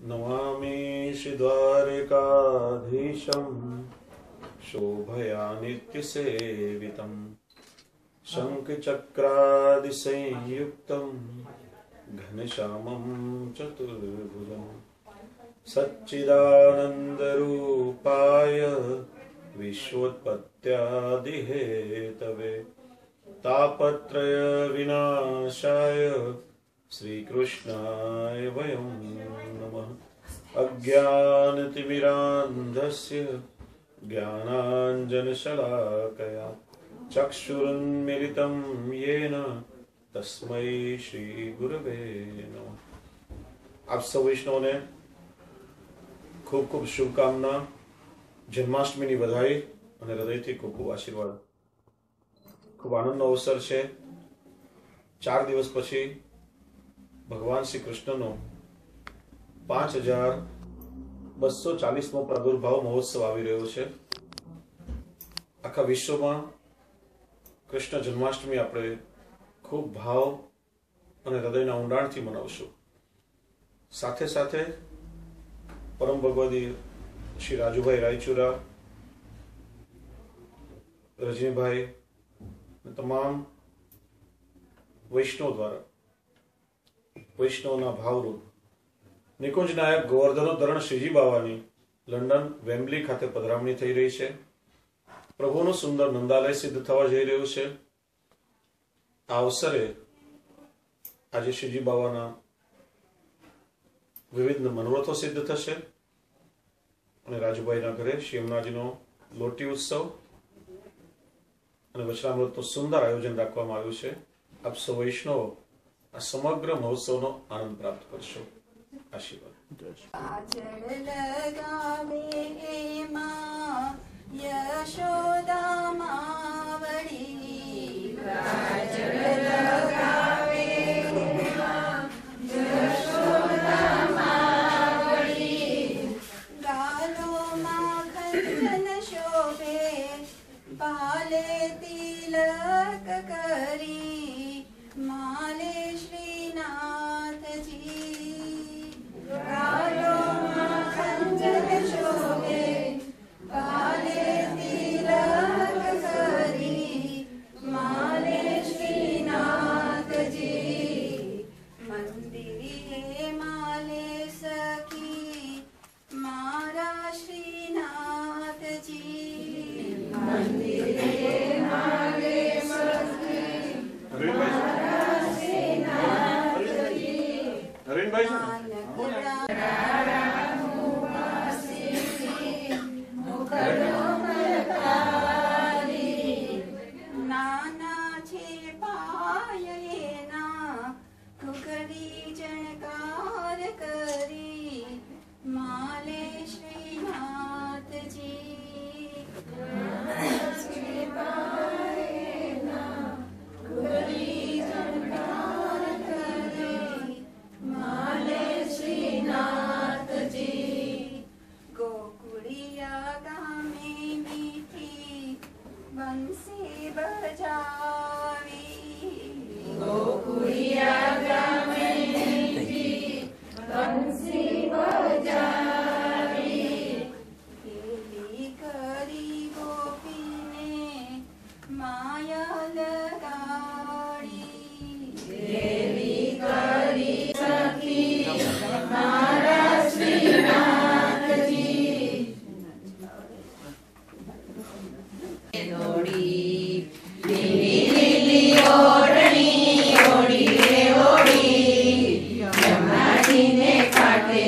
नमामि श्रीद्वारिकाधीशं शोभया नित्यसेवितं शङ्खचक्रादिसंयुक्तं घनश्यामं चतुर्भुजं सच्चिदानन्दरूपाय विश्वोत्पत्त्यादिहेतवे तापत्रय विनाशाय श्रीकृष्णाय वयं नमः। अज्ञानतिमिरान्धस्य ज्ञानाञ्जनशलाकया चक्षुरुन्मिलितं येन तस्मै श्रीगुरवे नमः। आप सब वैष्णव ने खूब खूब शुभकामना, जन्माष्टमी की बधाई और हृदय थी खूब खूब आशीर्वाद। खूब आनंद अवसर है। 4 दिवस पछी भगवान श्री कृष्ण 5240मो प्रादुर्भाव महोत्सव आवी रह्यो छे। आखा विश्व में कृष्ण जन्माष्टमी आपणे खूब भाव और हृदयना ऊंडाणथी मनावशुं। साथे साथे परम भगवती श्री राजूभाई रायचूरा, रजनीभाई, तमाम वैष्णव द्वारा वैष्णवना भावरूप निकुंज नायक गोवर्धनोद्धरण श्रीजी बावानी लंडन वेम्बली खाते पधरामणी थई रही है। प्रभुनु सुंदर नंदालय सिद्ध थवा जई रह्युं छे। आ अवसरे आज श्रीजी बावाना विविध मनोरथो सिद्ध थशे અને રાજુભાઈના ઘરે શ્રી યમુનાજીનો લોટી ઉત્સવ અને વચનામૃતનું સુંદર આયોજન રાખવામાં આવ્યું છે। આપ સૌ વૈષ્ણવો આ સમગ્ર મહોત્સવનો આનંદ પ્રાપ્ત કરશો। આશીર્વાદ। पाले तिलक करी माले श्रीनाथ जी गालो खंजन शोभे पाले तिलक करी माले श्रीनाथ जी मंदिरे माले सखी मारा श्रीनाथ जी नाना छे पायना कुकरी जनकार करी माले श्रीनाथ जी बंसी बजावी गोकुड़िया गामे मीठी बंसी बजावी केली करी गोपी ने माया लगाड़ी केली करी सखी मारा श्रीनाथ जी ओढ़ी रे ओढ़ी यमुना जी ने काटे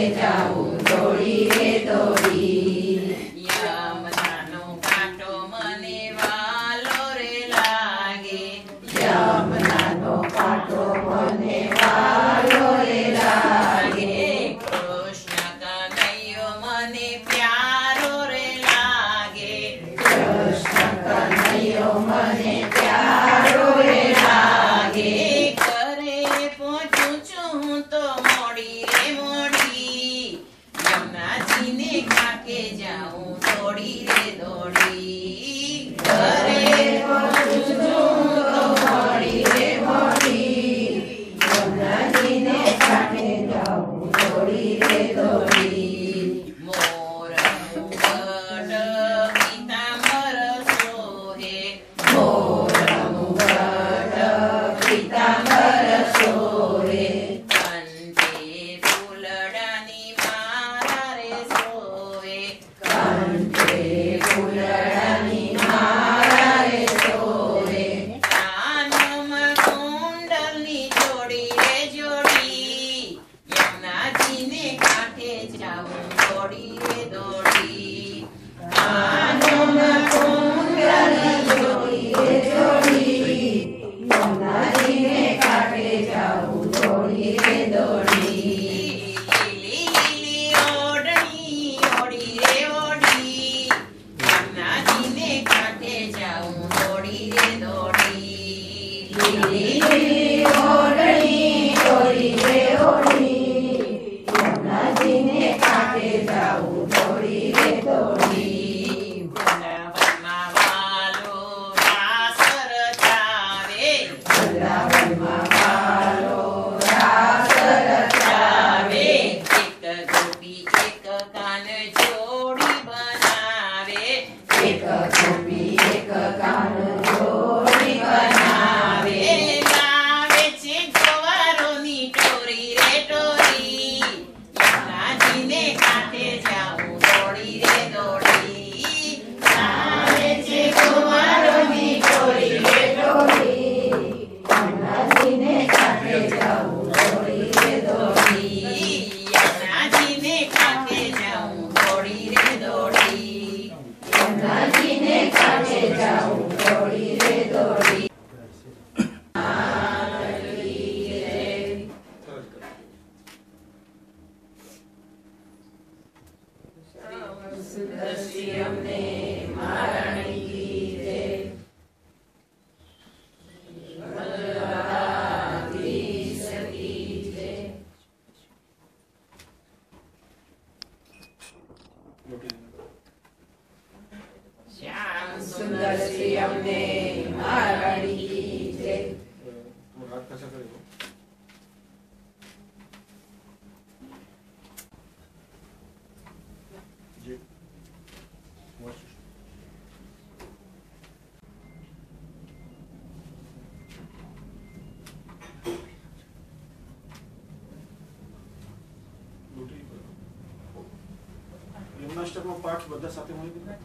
યમનાષ્ટકનો પાઠ બધા સાથે મળી ગયો.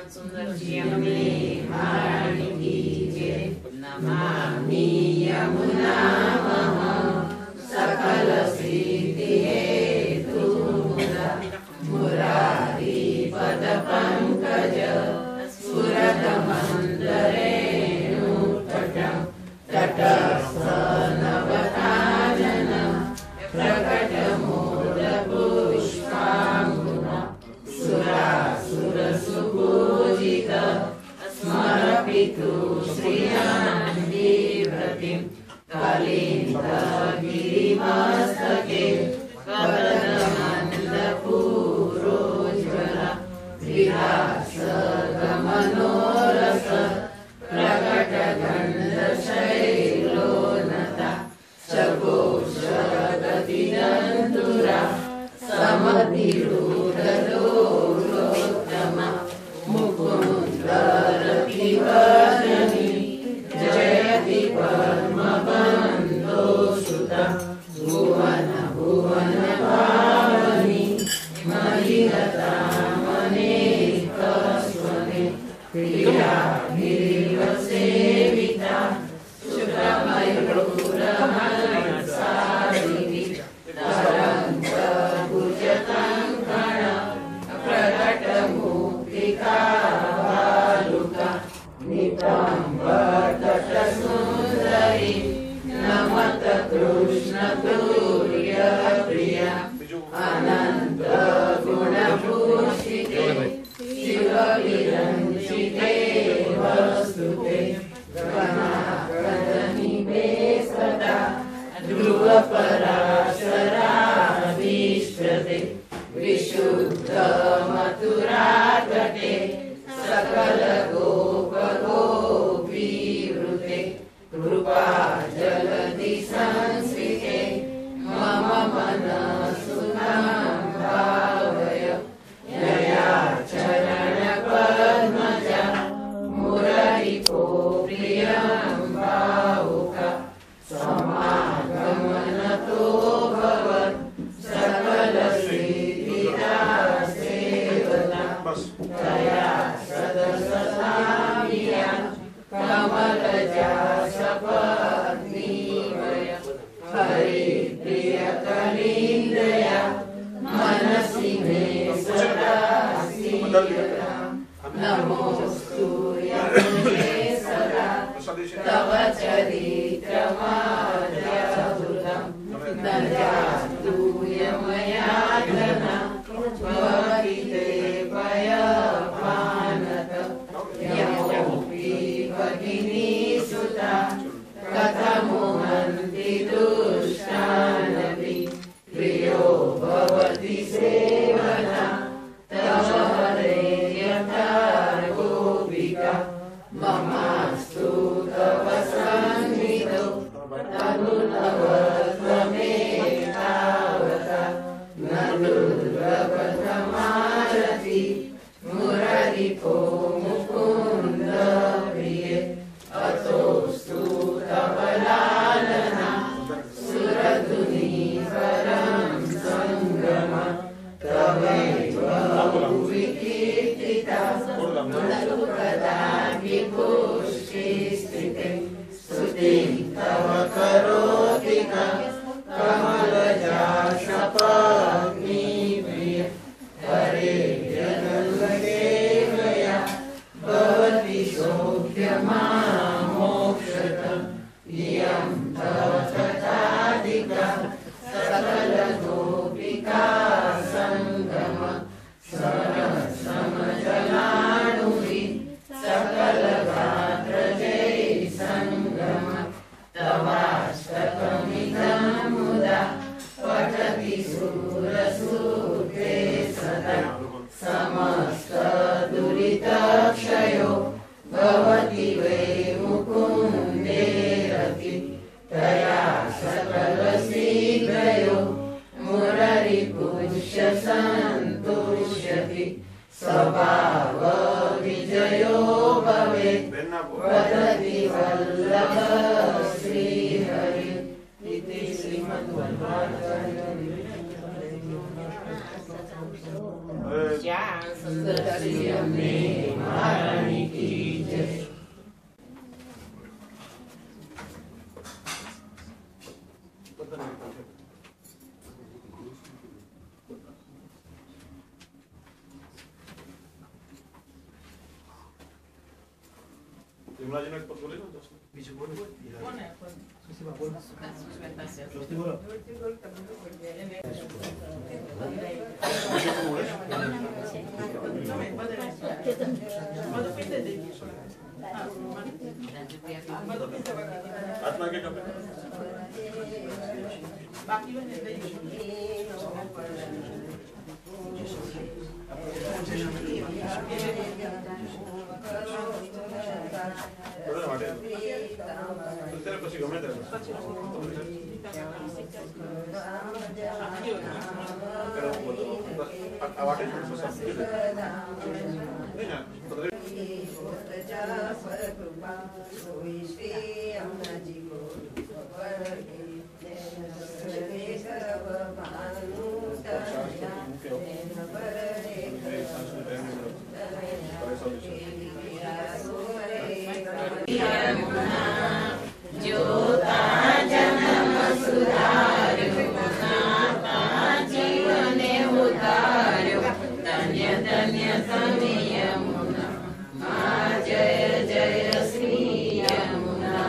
સુંદરજી અમને મહારાણી કી જય. નમામિ યમુનામઃ સકલ સિદ્ધિ હેતુ મુરારી પદ પંકજ સુરત મંદરેણુ તટં તટસ્થ નવકાનન પ્રકટ મોદ પુષ્પાંગુના સુરાસુર સુપૂજિત સ્મરપિતુ શ્રીયાન્દી વ્રતિમ કલિન્દગિરિમસ્તકે કદમંદ પૂરોજ્વલ વિલાસગમનોરસ પ્રકટ ગંધ શૈલોનતા ચકોષગતિદંતુરા સમતિરૂઢલોલોત્તમ મુકુંદરતિવદની જયતિ પદ્મબંધો સુતા ભુવન ભુવન ભાવની મહિલતા મનેકસ્વને પ્રિયા ગિરિવ સેવિતા શુક્રમયુરમસારિવી તરંગ ભુજતં કણ પ્રકટ મુક્તિકા બાલુકા નિતંબતટ સુંદરી નમત કૃષ્ણ તુર્ય પ્રિય सुखं भावय यया चरणपद्मजा मुररिपो प्रियं भावुक समागमनतो भवत् सकलसिद्धिदा सेवता तया सदससामिया कमलजा सपत्नीमय हरिप्रियकरीन्द्रया मनसि मे सदा सीयताम् नमोऽस्तु यमुने सदा तव चरित्रमाद्यद्भुतम् न जातु यमयातना भवति ते भयपानत यमोऽपि भगिनी सुता कथमुहन्ति दुष्टानपि प्रियो भवति सेवना तव हरे यथा गोपिका ममास्तु तव सन्निधौ अनुनवत्वमे तावता न दुर्लभतमारति मुररिपो मुकुन्द प्रिये अतोऽस्तु तव लालना सुरधुनी परं सङ्गम तवैव विकीर्तिता ननु कदापि पुष्टिस्थिते स्तुतिं तव करोति कमलजा सपत्नी प्रिय हरे जनगेवया भवति सौख्यमामोक्षतम् इयं तव तथाधिका सकलगोपिका सङ्गम समजलाणुहि सकलगात्रजै सङ्गम तवाष्टकमिदं मुदा पठति सुरसूते सदा समस्तदुरितक्षयो भवति वै मुकुन्दे रति तया सकलशीघ्रयो मुररिपुष्य सन्तुष्यति स्वभावविजयो भवेत् वदति वल्लभ श्रीहरि इति श्रीमद्भगवद्गीता महारानी की जय। विमला जी ने कुछ बोले ना दोस्त बीच बोल कौन है किसी बात बोल दोस्ती बोलो आत्मा के कपड़े बाकी तेरे પછી ગમે તે આ વાટે ज्योता जन्म सुधार्यो नाता जीवने उतार्यो धन्य धन्य समय यमुना जय जय श्री यमुना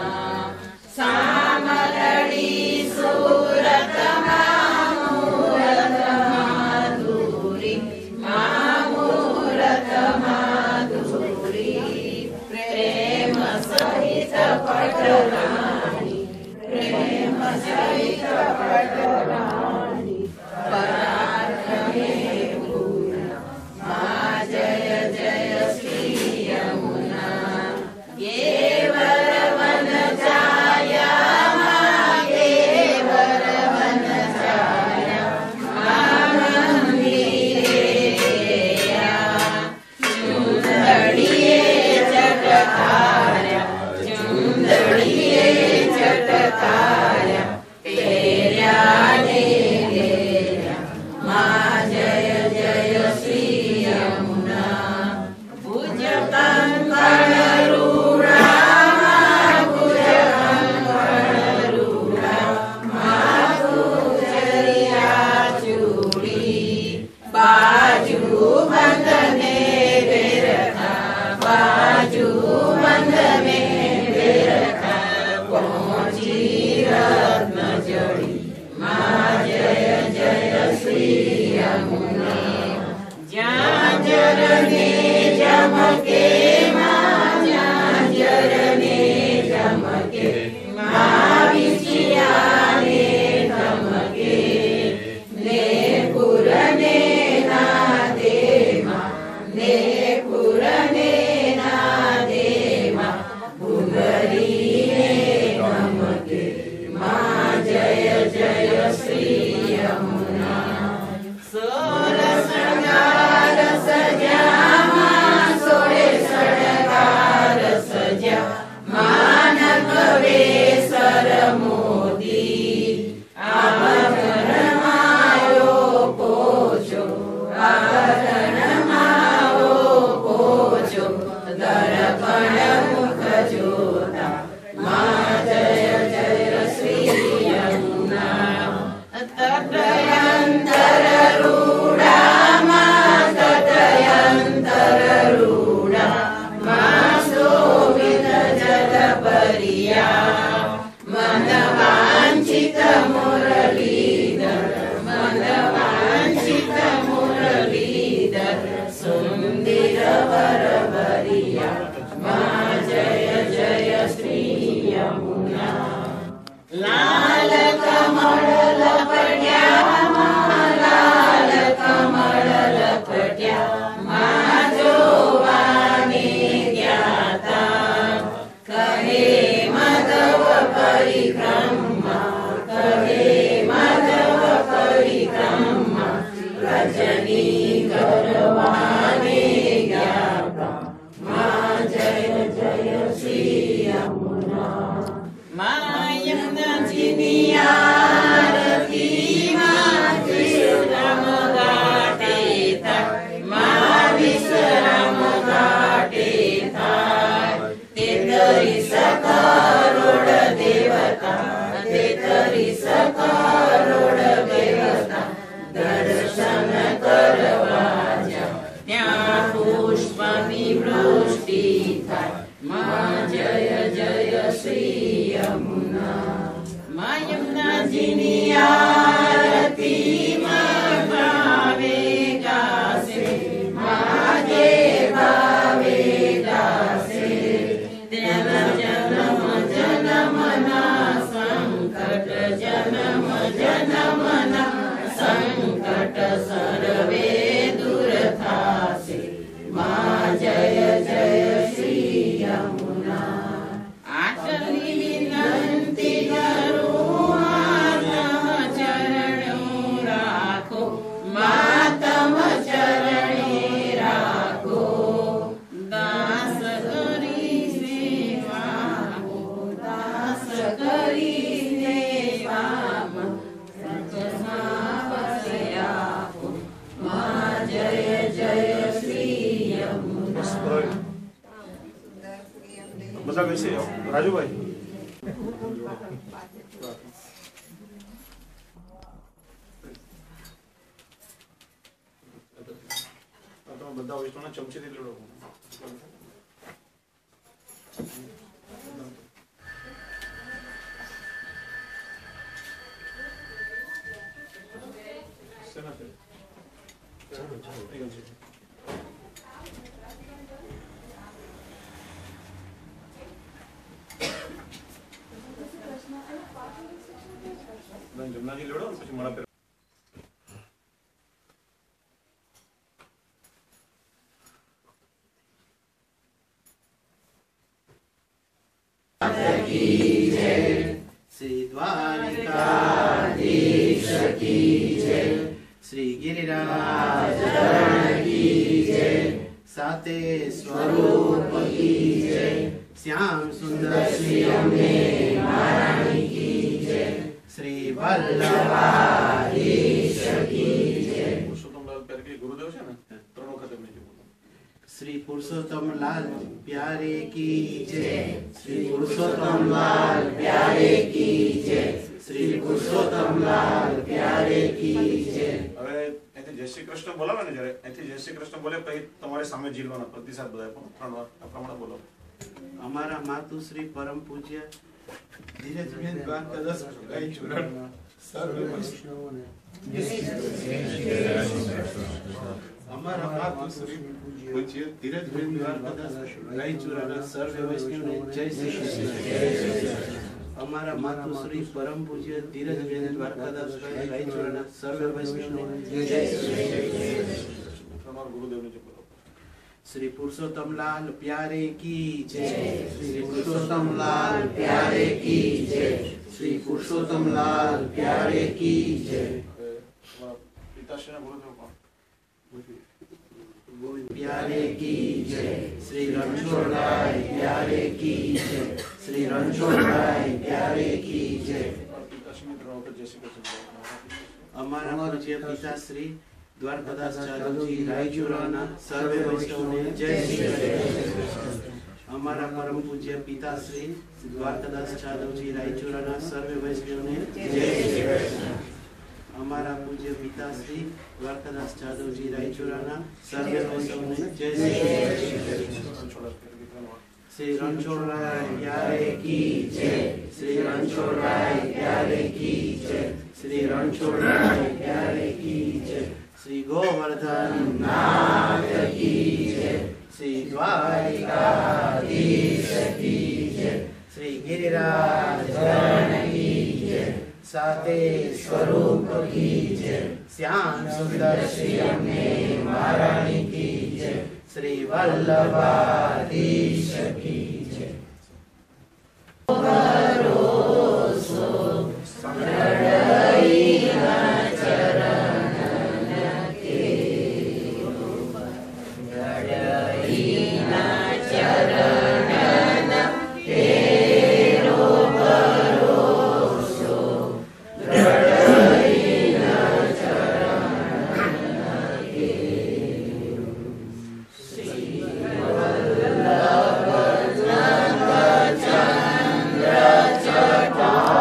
देवता ते तरी सकरोड देवता दर्शन करवा जाओ ત્યાં પુષ્પની વૃષ્ટિ થાય માં જય જય શ્રી યમુના માં યમુનાજીની આરતી માં ભાવે ગાશે માગે ભાવે ગાશે જન્મ જન્મના સંકટ જન્મ જન્મના સંકટ સર્વે દૂર થાશે માં જય જય શ્રી યમુના આટલી વિનંતી કરું માતમ ચરણો રાખો માતમ ચરણે રાખો દાસ કરી સેવા દાસ કરી સેવામાં સતમાં વસ્યા માં જય જય શ્રી યમુના બધા બેસી જાઓ રાજુભાઈ તમે બધા વૈષ્ણવના ચમચીથી લેવડો શેનાથી? જમનાજી લેવડો પછી મારા પેર श्री द्वारिकाधीश की जय श्री गिरिराज की जय साते स्वरूप की जय श्याम सुंदर श्री अम्बे महारानी की जय श्री वल्लभाधीश की जय પુરુષોત્તમલાલ પ્યારે કે ગુરુદેવ છે ને ત્રણ વખત એમને જે બોલો श्री पुरुषोत्तम लाल प्यारे की जय श्री पुरुषोत्तम लाल प्यारे की जय श्री पुरुषोत्तम लाल प्यारे की जय હવે અહીંથી જય શ્રી કૃષ્ણ બોલાવે ને જ્યારે અહીંથી જય શ્રી કૃષ્ણ બોલે પછી તમારે સામે ઝીલવાનો પ્રતિસાદ બધા પણ ત્રણ વાર આ પ્રમાણે બોલો हमारा मातुश्री परम पूज्य धीरजबेन द्वारकादास गाय चूरण सर्व वैष्णवों हमारा मातुश्री पूज्य धीरजबेन द्वारकादास गाय चूरण सर्व वैष्णव जय श्री कृष्ण। हमारा मातुश्री परम पूज्य धीरजबेन द्वारकादास गाय चूरण सर्व वैष्णव जय श्री कृष्ण। તમારા ગુરુદેવને જે બોલો श्री पुरुषोत्तम लाल प्यारे की जय श्री पुरुषोत्तम लाल प्यारे की जय श्री पुरुषोत्तम लाल प्यारे की जय પિતાશ્રીના ગુરુદેવ કોણ प्यारे की जय श्री रणछोड़ राय प्यारे की जय श्री रणछोड़ राय प्यारे की जय પિતાશ્રીને ત્રણ વખત જય શ્રી કૃષ્ણ हमारा पूज्य पिता श्री द्वारकादास जादव जी रायचूराना सर्व वैष्णव ने जय श्री कृष्ण। हमारा परम पूज्य पिता श्री द्वारकादास जादव जी रायचूराना सर्व वैष्णव ने जय श्री कृष्ण। हमारा पूज्य पिता श्री द्वारकादास जादव जी रायचूराना सर्व वैष्णव ने जय श्री कृष्ण। श्री रणछोड़ राय प्यारे की जय श्री रणछोड़ राय प्यारे की जय श्री रणछोड़ राय प्यारे की जय श्री गोवर्धन नाथ की जय श्री द्वारिकाधीश की जय श्री गिरिराज की जय साते स्वरूप की जय श्याम सुंदर श्री अम्बे महारानी की जय श्री वल्लभाधीश की जय। Jai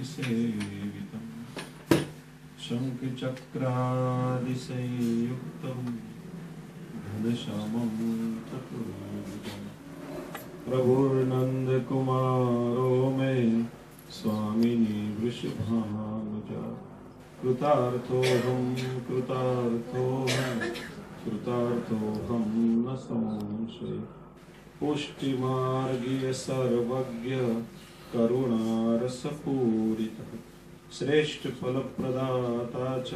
सेवितम् शङ्खचक्रादिसंयुक्तम् घनश्यामं चतुर्भुजम् प्रभुर्नन्दकुमारो मे स्वामिनी वृषभानुजा कृतार्थोऽहं न संशय पुष्टिमार्गीय सर्वज्ञ करुणारसपूरितः श्रेष्ठ फलप्रदाता च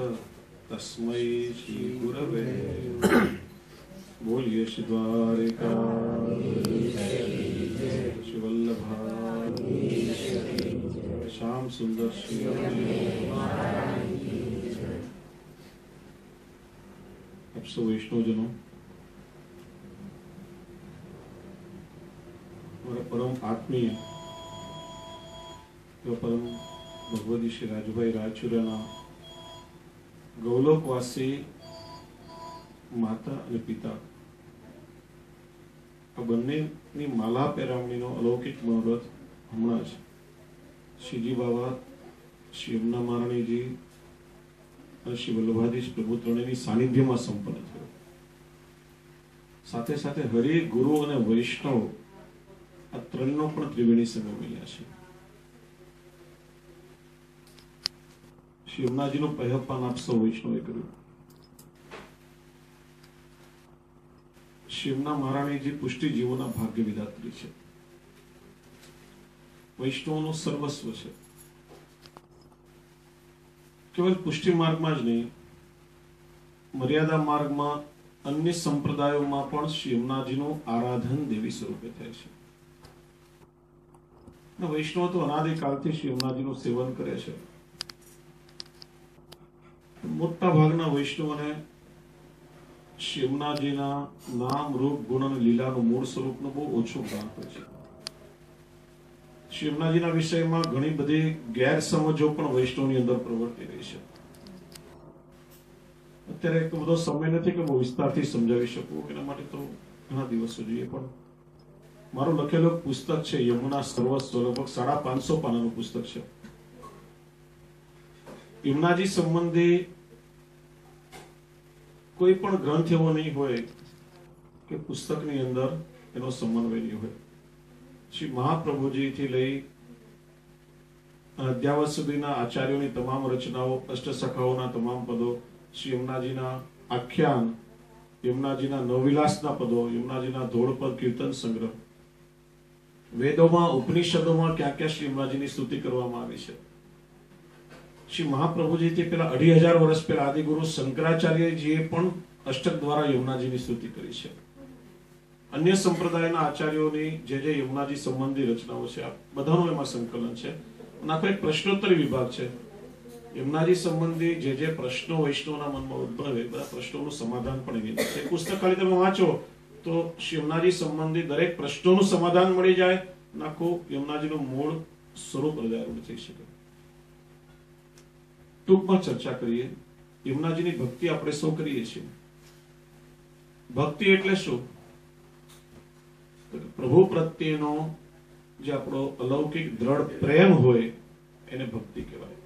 तस्मै श्री गुरवे बोलिए श्री द्वारिका श्री वल्लभा श्याम सुंदर श्री अब सो वैष्णवजनों, हमारा परम आत्मीय परम भगवती श्री રાજુભાઈ રાજચુરાના ગૌલોકવાસી માતા અને પિતા આ બંનેની માલા પેરામણીનો અલૌકિક મનોરથ હમણાં જ શ્રીજી બાબા, શ્રી યમુના મહારાણીજી અને શ્રી વલ્લભાધીશ પ્રભુ ત્રણેયની સાનિધ્યમાં સંપન્ન થયો. સાથે સાથે હરિ, ગુરુ અને વૈષ્ણવ આ ત્રણનો પણ ત્રિવેણી સંગમ મળ્યા છે. શ્રી યમુનાજીનું પહેપાન આપ સૌ વૈષ્ણવે કર્યું. શ્રી યમુના મહારાણીજી પુષ્ટિ જીવોના ભાગ્ય વિધાત્રી છે, વૈષ્ણવનું સર્વસ્વ છે. કેવલ પુષ્ટિ માર્ગમાં જ નહીં, મર્યાદા માર્ગમાં અન્ય સંપ્રદાયોમાં પણ શ્રી યમુનાજીનું આરાધન દેવી સ્વરૂપે થાય છે. વૈષ્ણવ તો અનાદિકાળથી શ્રી યમુનાજીનું સેવન કરે છે. મોટા ભાગના વૈષ્ણવોને શ્રી યમુનાજીના નામ, રૂપ, ગુણ અને લીલાનું મૂળ સ્વરૂપનું બહુ ઓછું જ્ઞાન હોય છે. શ્રી યમુનાજીના વિષયમાં ઘણી બધી ગેરસમજો પણ વૈષ્ણવની અંદર પ્રવર્તી રહી છે. અત્યારે એટલો બધો સમય નથી કે હું વિસ્તારથી સમજાવી શકું, એના માટે તો ઘણા દિવસો જોઈએ. પણ મારું લખેલું પુસ્તક છે યમુના સર્વસ્વ, લગભગ 550 પાનાનું પુસ્તક છે. યમુનાજી સંબંધી કોઈ પણ ગ્રંથ એવો નહીં હોય કે પુસ્તકની અંદર એનો સમન્વય નહીં હોય. શ્રી મહાપ્રભુજીથી લઈ અધ્યાવત સુધીના આચાર્યોની તમામ રચનાઓ, અષ્ટસખાઓના તમામ પદો, શ્રી યમુનાજીના આખ્યાન, યમુનાજીના નવવિલાસના પદો, યમુનાજીના ધોળપદ કીર્તન સંગ્રહ, વેદોમાં, ઉપનિષદોમાં ક્યાં ક્યાં શ્રી યમુનાજીની સ્તુતિ કરવામાં આવી છે. શ્રી મહાપ્રભુજીથી પેલા 2500 વર્ષ પહેલા આદિગુરુ શંકરાચાર્યજીએ પણ અષ્ટક દ્વારા યમુનાજીની સ્તુતિ કરી છે. અન્ય સંપ્રદાયના આચાર્યોની જે યમુનાજી સંબંધી રચનાઓ છે, આ બધાનું એમાં સંકલન છે. આખો એક પ્રશ્નોત્તરી વિભાગ છે. યમુનાજી સંબંધી જે પ્રશ્નો વૈષ્ણવના મનમાં ઉદ્ભવે, બધા પ્રશ્નોનું સમાધાન પણ એની અંદર છે. પુસ્તક ખાલી તમે વાંચો તો શ્રી યમુનાજી સંબંધી દરેક પ્રશ્નોનું સમાધાન મળી જાય, આખું યમુનાજીનું મૂળ સ્વરૂપ હૃદયારૂઢ થઈ શકે. ટૂંકમાં ચર્ચા કરીએ. યમુનાજીની ભક્તિ આપણે સૌ કરીએ છીએ. ભક્તિ એટલે શું? પ્રભુ પ્રત્યેનો જે આપણો અલૌકિક દ્રઢ પ્રેમ હોય એને ભક્તિ કહેવાય.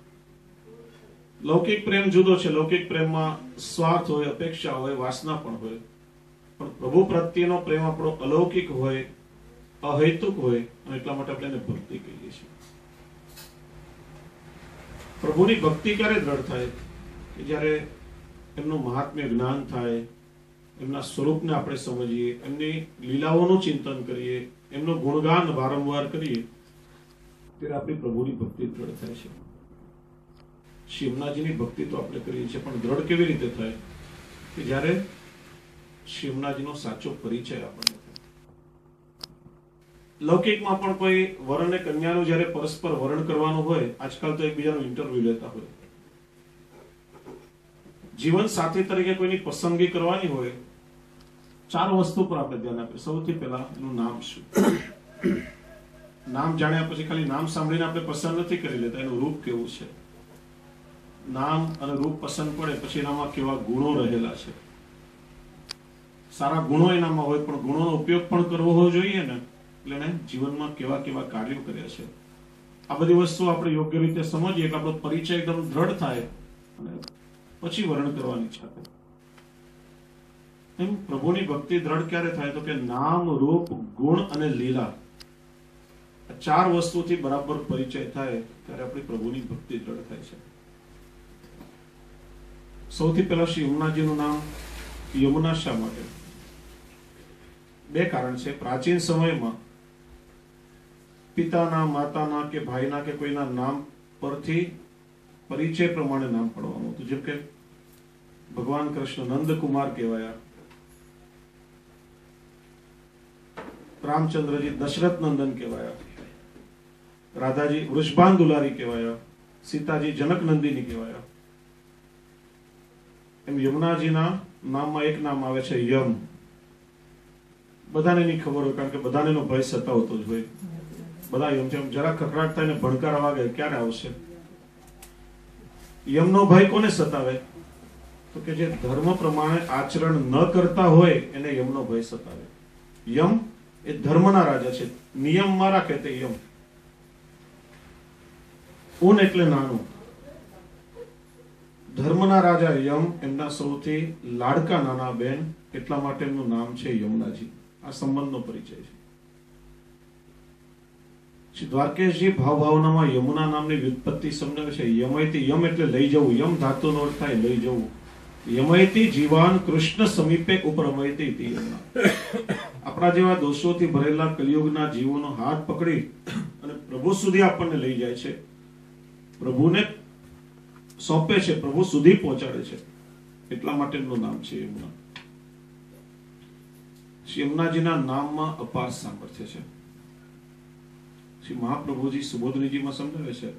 લૌકિક પ્રેમ જુદો છે. લૌકિક પ્રેમમાં સ્વાર્થ હોય, અપેક્ષા હોય, વાસના પણ હોય. પણ પ્રભુ પ્રત્યેનો પ્રેમ આપણો અલૌકિક હોય, અહૈતુક હોય, અને એટલા માટે આપણે એને ભક્તિ કહીએ છીએ. પ્રભુની ભક્તિ ક્યારે દ્રઢ થાય? કે જ્યારે એમનું મહાત્મ્ય જ્ઞાન થાય, એમના સ્વરૂપને આપણે સમજીએ, એમની લીલાઓનું ચિંતન કરીએ, એમનું ગુણગાન વારંવાર કરીએ, ત્યારે આપણી પ્રભુની ભક્તિ દ્રઢ થાય છે. શ્રી યમુનાજીની ભક્તિ તો આપણે કરીએ છીએ, પણ દ્રઢ કેવી રીતે થાય? કે જ્યારે શ્રી યમુનાજીનો સાચો પરિચય આપણને થાય. લૌકિકમાં પણ કોઈ વર અને કન્યાનું જ્યારે પરસ્પર વરણ કરવાનું હોય, આજકાલ તો એકબીજાનું ઇન્ટરવ્યુ લેતા હોય. જીવન સાથી તરીકે કોઈની પસંદગી કરવાની હોય, 4 વસ્તુ પર આપણે ધ્યાન આપીએ. સૌથી પહેલા એનું નામ શું? નામ જાણ્યા પછી ખાલી નામ સાંભળીને આપણે પસંદ નથી કરી લેતા, એનું રૂપ કેવું છે. નામ અને રૂપ પસંદ પડે પછી એનામાં કેવા ગુણો રહેલા છે. સારા ગુણો એનામાં હોય, પણ ગુણોનો ઉપયોગ પણ કરવો હોવો જોઈએ ને. એટલે એને જીવનમાં કેવા કેવા કાર્યો કર્યા છે. આ બધી વસ્તુ આપણે યોગ્ય રીતે સમજીએ એટલે આપણો પરિચય એકદમ દ્રઢ થાય અને પછી વર્ણન કરવાની ઈચ્છા થાય. એમ પ્રભુની ભક્તિ દ્રઢ ક્યારે થાય તો કે નામ, રૂપ, ગુણ અને લીલા, આ 4 વસ્તુથી બરાબર પરિચય થાય ત્યારે આપણી પ્રભુની ભક્તિ દ્રઢ થાય છે. સૌથી પહેલા શ્રી યમુનાજીનું નામ યમુના શા માટે? 2 કારણ છે. પ્રાચીન સમયમાં પિતાના, માતાના કે ભાઈના કે કોઈના નામ પરથી પરિચય પ્રમાણે નામ પડવાનું હતું. જેમ કે ભગવાન કૃષ્ણ નંદકુમાર કહેવાયા, રામચંદ્રજી દશરથ નંદન કહેવાયા, રાધાજી વૃષભાન દુલારી કહેવાયા, સીતાજી જનક નંદિની કહેવાયા. એમ યમુનાજીના નામમાં એક નામ આવે છે યમ. બધાને નહીં ખબર હોય, કારણ કે બધાને એનો ભય સતાવતો જ હોય. બધા યમ છે, જરા કકડાટ થાય ને ભણકાર વાગે ક્યારે આવશે? યમનો ભય કોને સતાવે? તો કે જે ધર્મ પ્રમાણે આચરણ ન કરતા હોય એને યમનો ભય સતાવે. યમ એ ધર્મના રાજા છે, નિયમમાં રાખે તે યમ. ઊન એટલે નાનું. ધર્મના રાજા યમ, એમના સૌથી લાડકા નાના બેન, એટલા માટે એમનું નામ છે યમુનાજી. આ સંબંધનો પરિચય છે. શ્રી દ્વારકેશજી ભાવભાવનામાં યમુના નામની વ્યુત્પત્તિ સમજાવે છે. યમયતિ, યમ એટલે લઈ જવું, યમ ધાતુનો અર્થ થાય લઈ જવું. યમયતિ જીવાન કૃષ્ણ સમીપે ઉપરમયતિ ઇતિ યમુના. આપણા જેવા દોષોથી ભરેલા કલિયુગના જીવોનો હાથ પકડી અને પ્રભુ સુધી આપણને લઈ જાય છે, પ્રભુને સોંપે છે, પ્રભુ સુધી પહોંચાડે છે. એટલા માટે એમનું નામ છે યમુના. શ્રી યમુનાજીના નામમાં અપાર સામર્થ્ય છે. શ્રી મહાપ્રભુજી સુબોધનીજીમાં સમજાવે છે,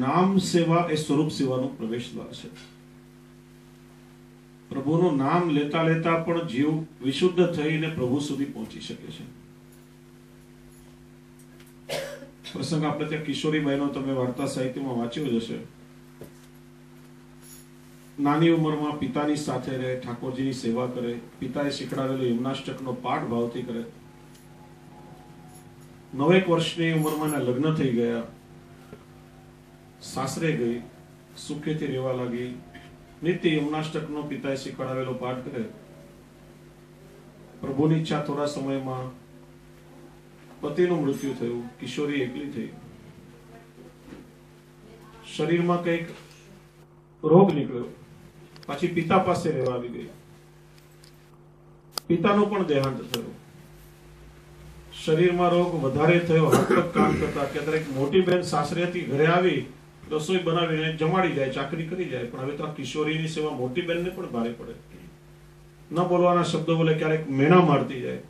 નામ સેવા એ સ્વરૂપ સેવાનું પ્રવેશ દ્વાર છે. પ્રભુનું નામ લેતા લેતા પણ જીવ વિશુદ્ધ થઈને પ્રભુ સુધી પહોંચી શકે છે. પ્રસંગ આપણે ત્યાં કિશોરીબાઈનો તમે વાર્તા સાહિત્યમાં વાંચ્યો જ હશે. નાની ઉંમરમાં પિતાની સાથે રહે, ઠાકોરજીની સેવા કરે, પિતાએ શીખડાવેલો યમુનાષ્ટકનો પાઠ ભાવથી કરે. 9 વર્ષની ઉંમરમાં એના લગ્ન થઈ ગયા, સાસરે ગઈ, સુખેથી રહેવા લાગી, નિત્ય યમુનાષ્ટકનો પિતાએ શીખવાડેલો પાઠ કરે. પ્રભુની ઈચ્છા થોડા સમયમાં પતિનું મૃત્યુ થયું, કિશોરી એકલી થઈ. શરીરમાં કંઈક રોગ નીકળ્યો, પાછી પિતા પાસે રહેવા આવી ગઈ. પિતાનું પણ દેહાંત થયું. શરીરમાં રોગ વધારે થયો, હાથ કામ કરતા કે દરેક મોટી બહેન સાસરેથી ઘરે આવી રસોઈ બનાવીને જમાડી જાય, ચાકરી કરી જાય. પણ હવે તો આ કિશોરીની સેવા મોટી બહેનને પણ ભારે પડે. ન બોલવાના શબ્દો બોલે, ક્યારેક મેણા મારતી જાય.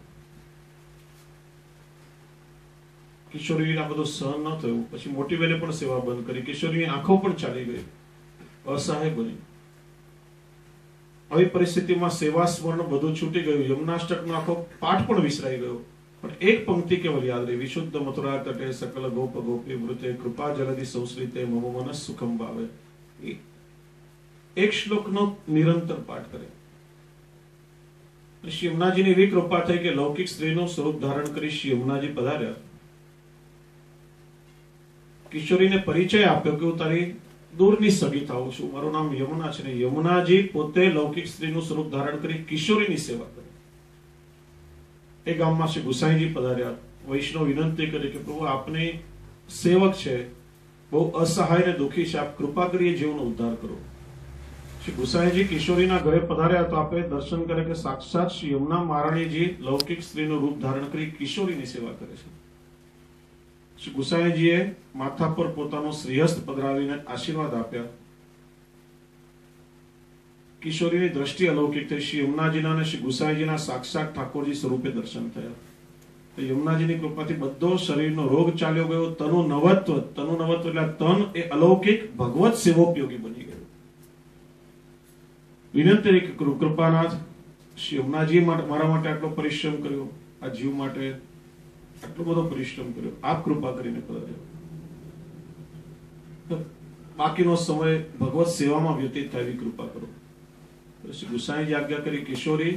કિશોરીને આ બધું સહન ન થયું, પછી મોટી બહેને પણ સેવા બંધ કરી. કિશોરીની આંખો પણ ચાલી ગઈ, અસહાય બની. આવી પરિસ્થિતિમાં સેવા સ્મરણ બધું છૂટી ગયું. યમુનાષ્ટકનો આખો પાઠ પણ વિસરાઈ ગયો. પણ એક પંક્તિ કેવલ યાદ રહી, વિશુદ્ધ મથુરા તટે સકલ ગોપ ગોપી વૃતે કૃપા જલધિ સંસ્કૃતે મમ મનસ સુખમ ભાવે. એક શ્લોકનો નિરંતર પાઠ કરે. શ્રી યમુનાજીની એવી કૃપા થઈ કે લૌકિક સ્ત્રીનું સ્વરૂપ ધારણ કરી શ્રી યમુનાજી પધાર્યા. કિશોરીને પરિચય આપ્યો કે હું તારી દૂરની સગી થાઉં છું, મારું નામ યમુના છે. ને યમુનાજી પોતે લૌકિક સ્ત્રીનું સ્વરૂપ ધારણ કરી કિશોરીની સેવા કરી. એ ગામમાં શ્રી ગુસાઈજી પધાર્યા. વૈષ્ણવ વિનંતી કરી કે પ્રભુ આપની સેવક છે, બહુ અસહાય ને દુઃખી છે, આપ કૃપા કરી જીવનો ઉદ્ધાર કરો. શ્રી ગુસાઈજી કિશોરીના ઘરે પધાર્યા તો આપે દર્શન કરે કે સાક્ષાત શ્રી યમુના મહારાણીજી લૌકિક સ્ત્રીનું રૂપ ધારણ કરી કિશોરીની સેવા કરે છે. શ્રી ગુસાઈજીએ માથા પર પોતાનો શ્રીહસ્ત પધરાવીને આશીર્વાદ આપ્યા. કિશોરીની દ્રષ્ટિ અલૌકિક થઈ. શ્રી યમુનાજીના અને શ્રી ગુસાઈજીના સાક્ષાત ઠાકોરજી સ્વરૂપે દર્શન થયા. યમુનાજીની કૃપાથી બધો શરીરનો રોગ ચાલ્યો ગયો. તનુ નવત્વ એટલે તન એ અલૌકિક ભગવત સેવોપયોગી બની ગયું. વિનંતી કૃપાનાથ, શ્રી યમુનાજી મારા માટે આટલો પરિશ્રમ કર્યો, આ જીવ માટે આટલો બધો પરિશ્રમ કર્યો, આપ કૃપા કરીને પધાર્યો. બાકીનો સમય ભગવત સેવામાં વ્યતીત થાય એવી કૃપા કરો. શ્રી ગુસાઈજી આજ્ઞા કરી, કિશોરી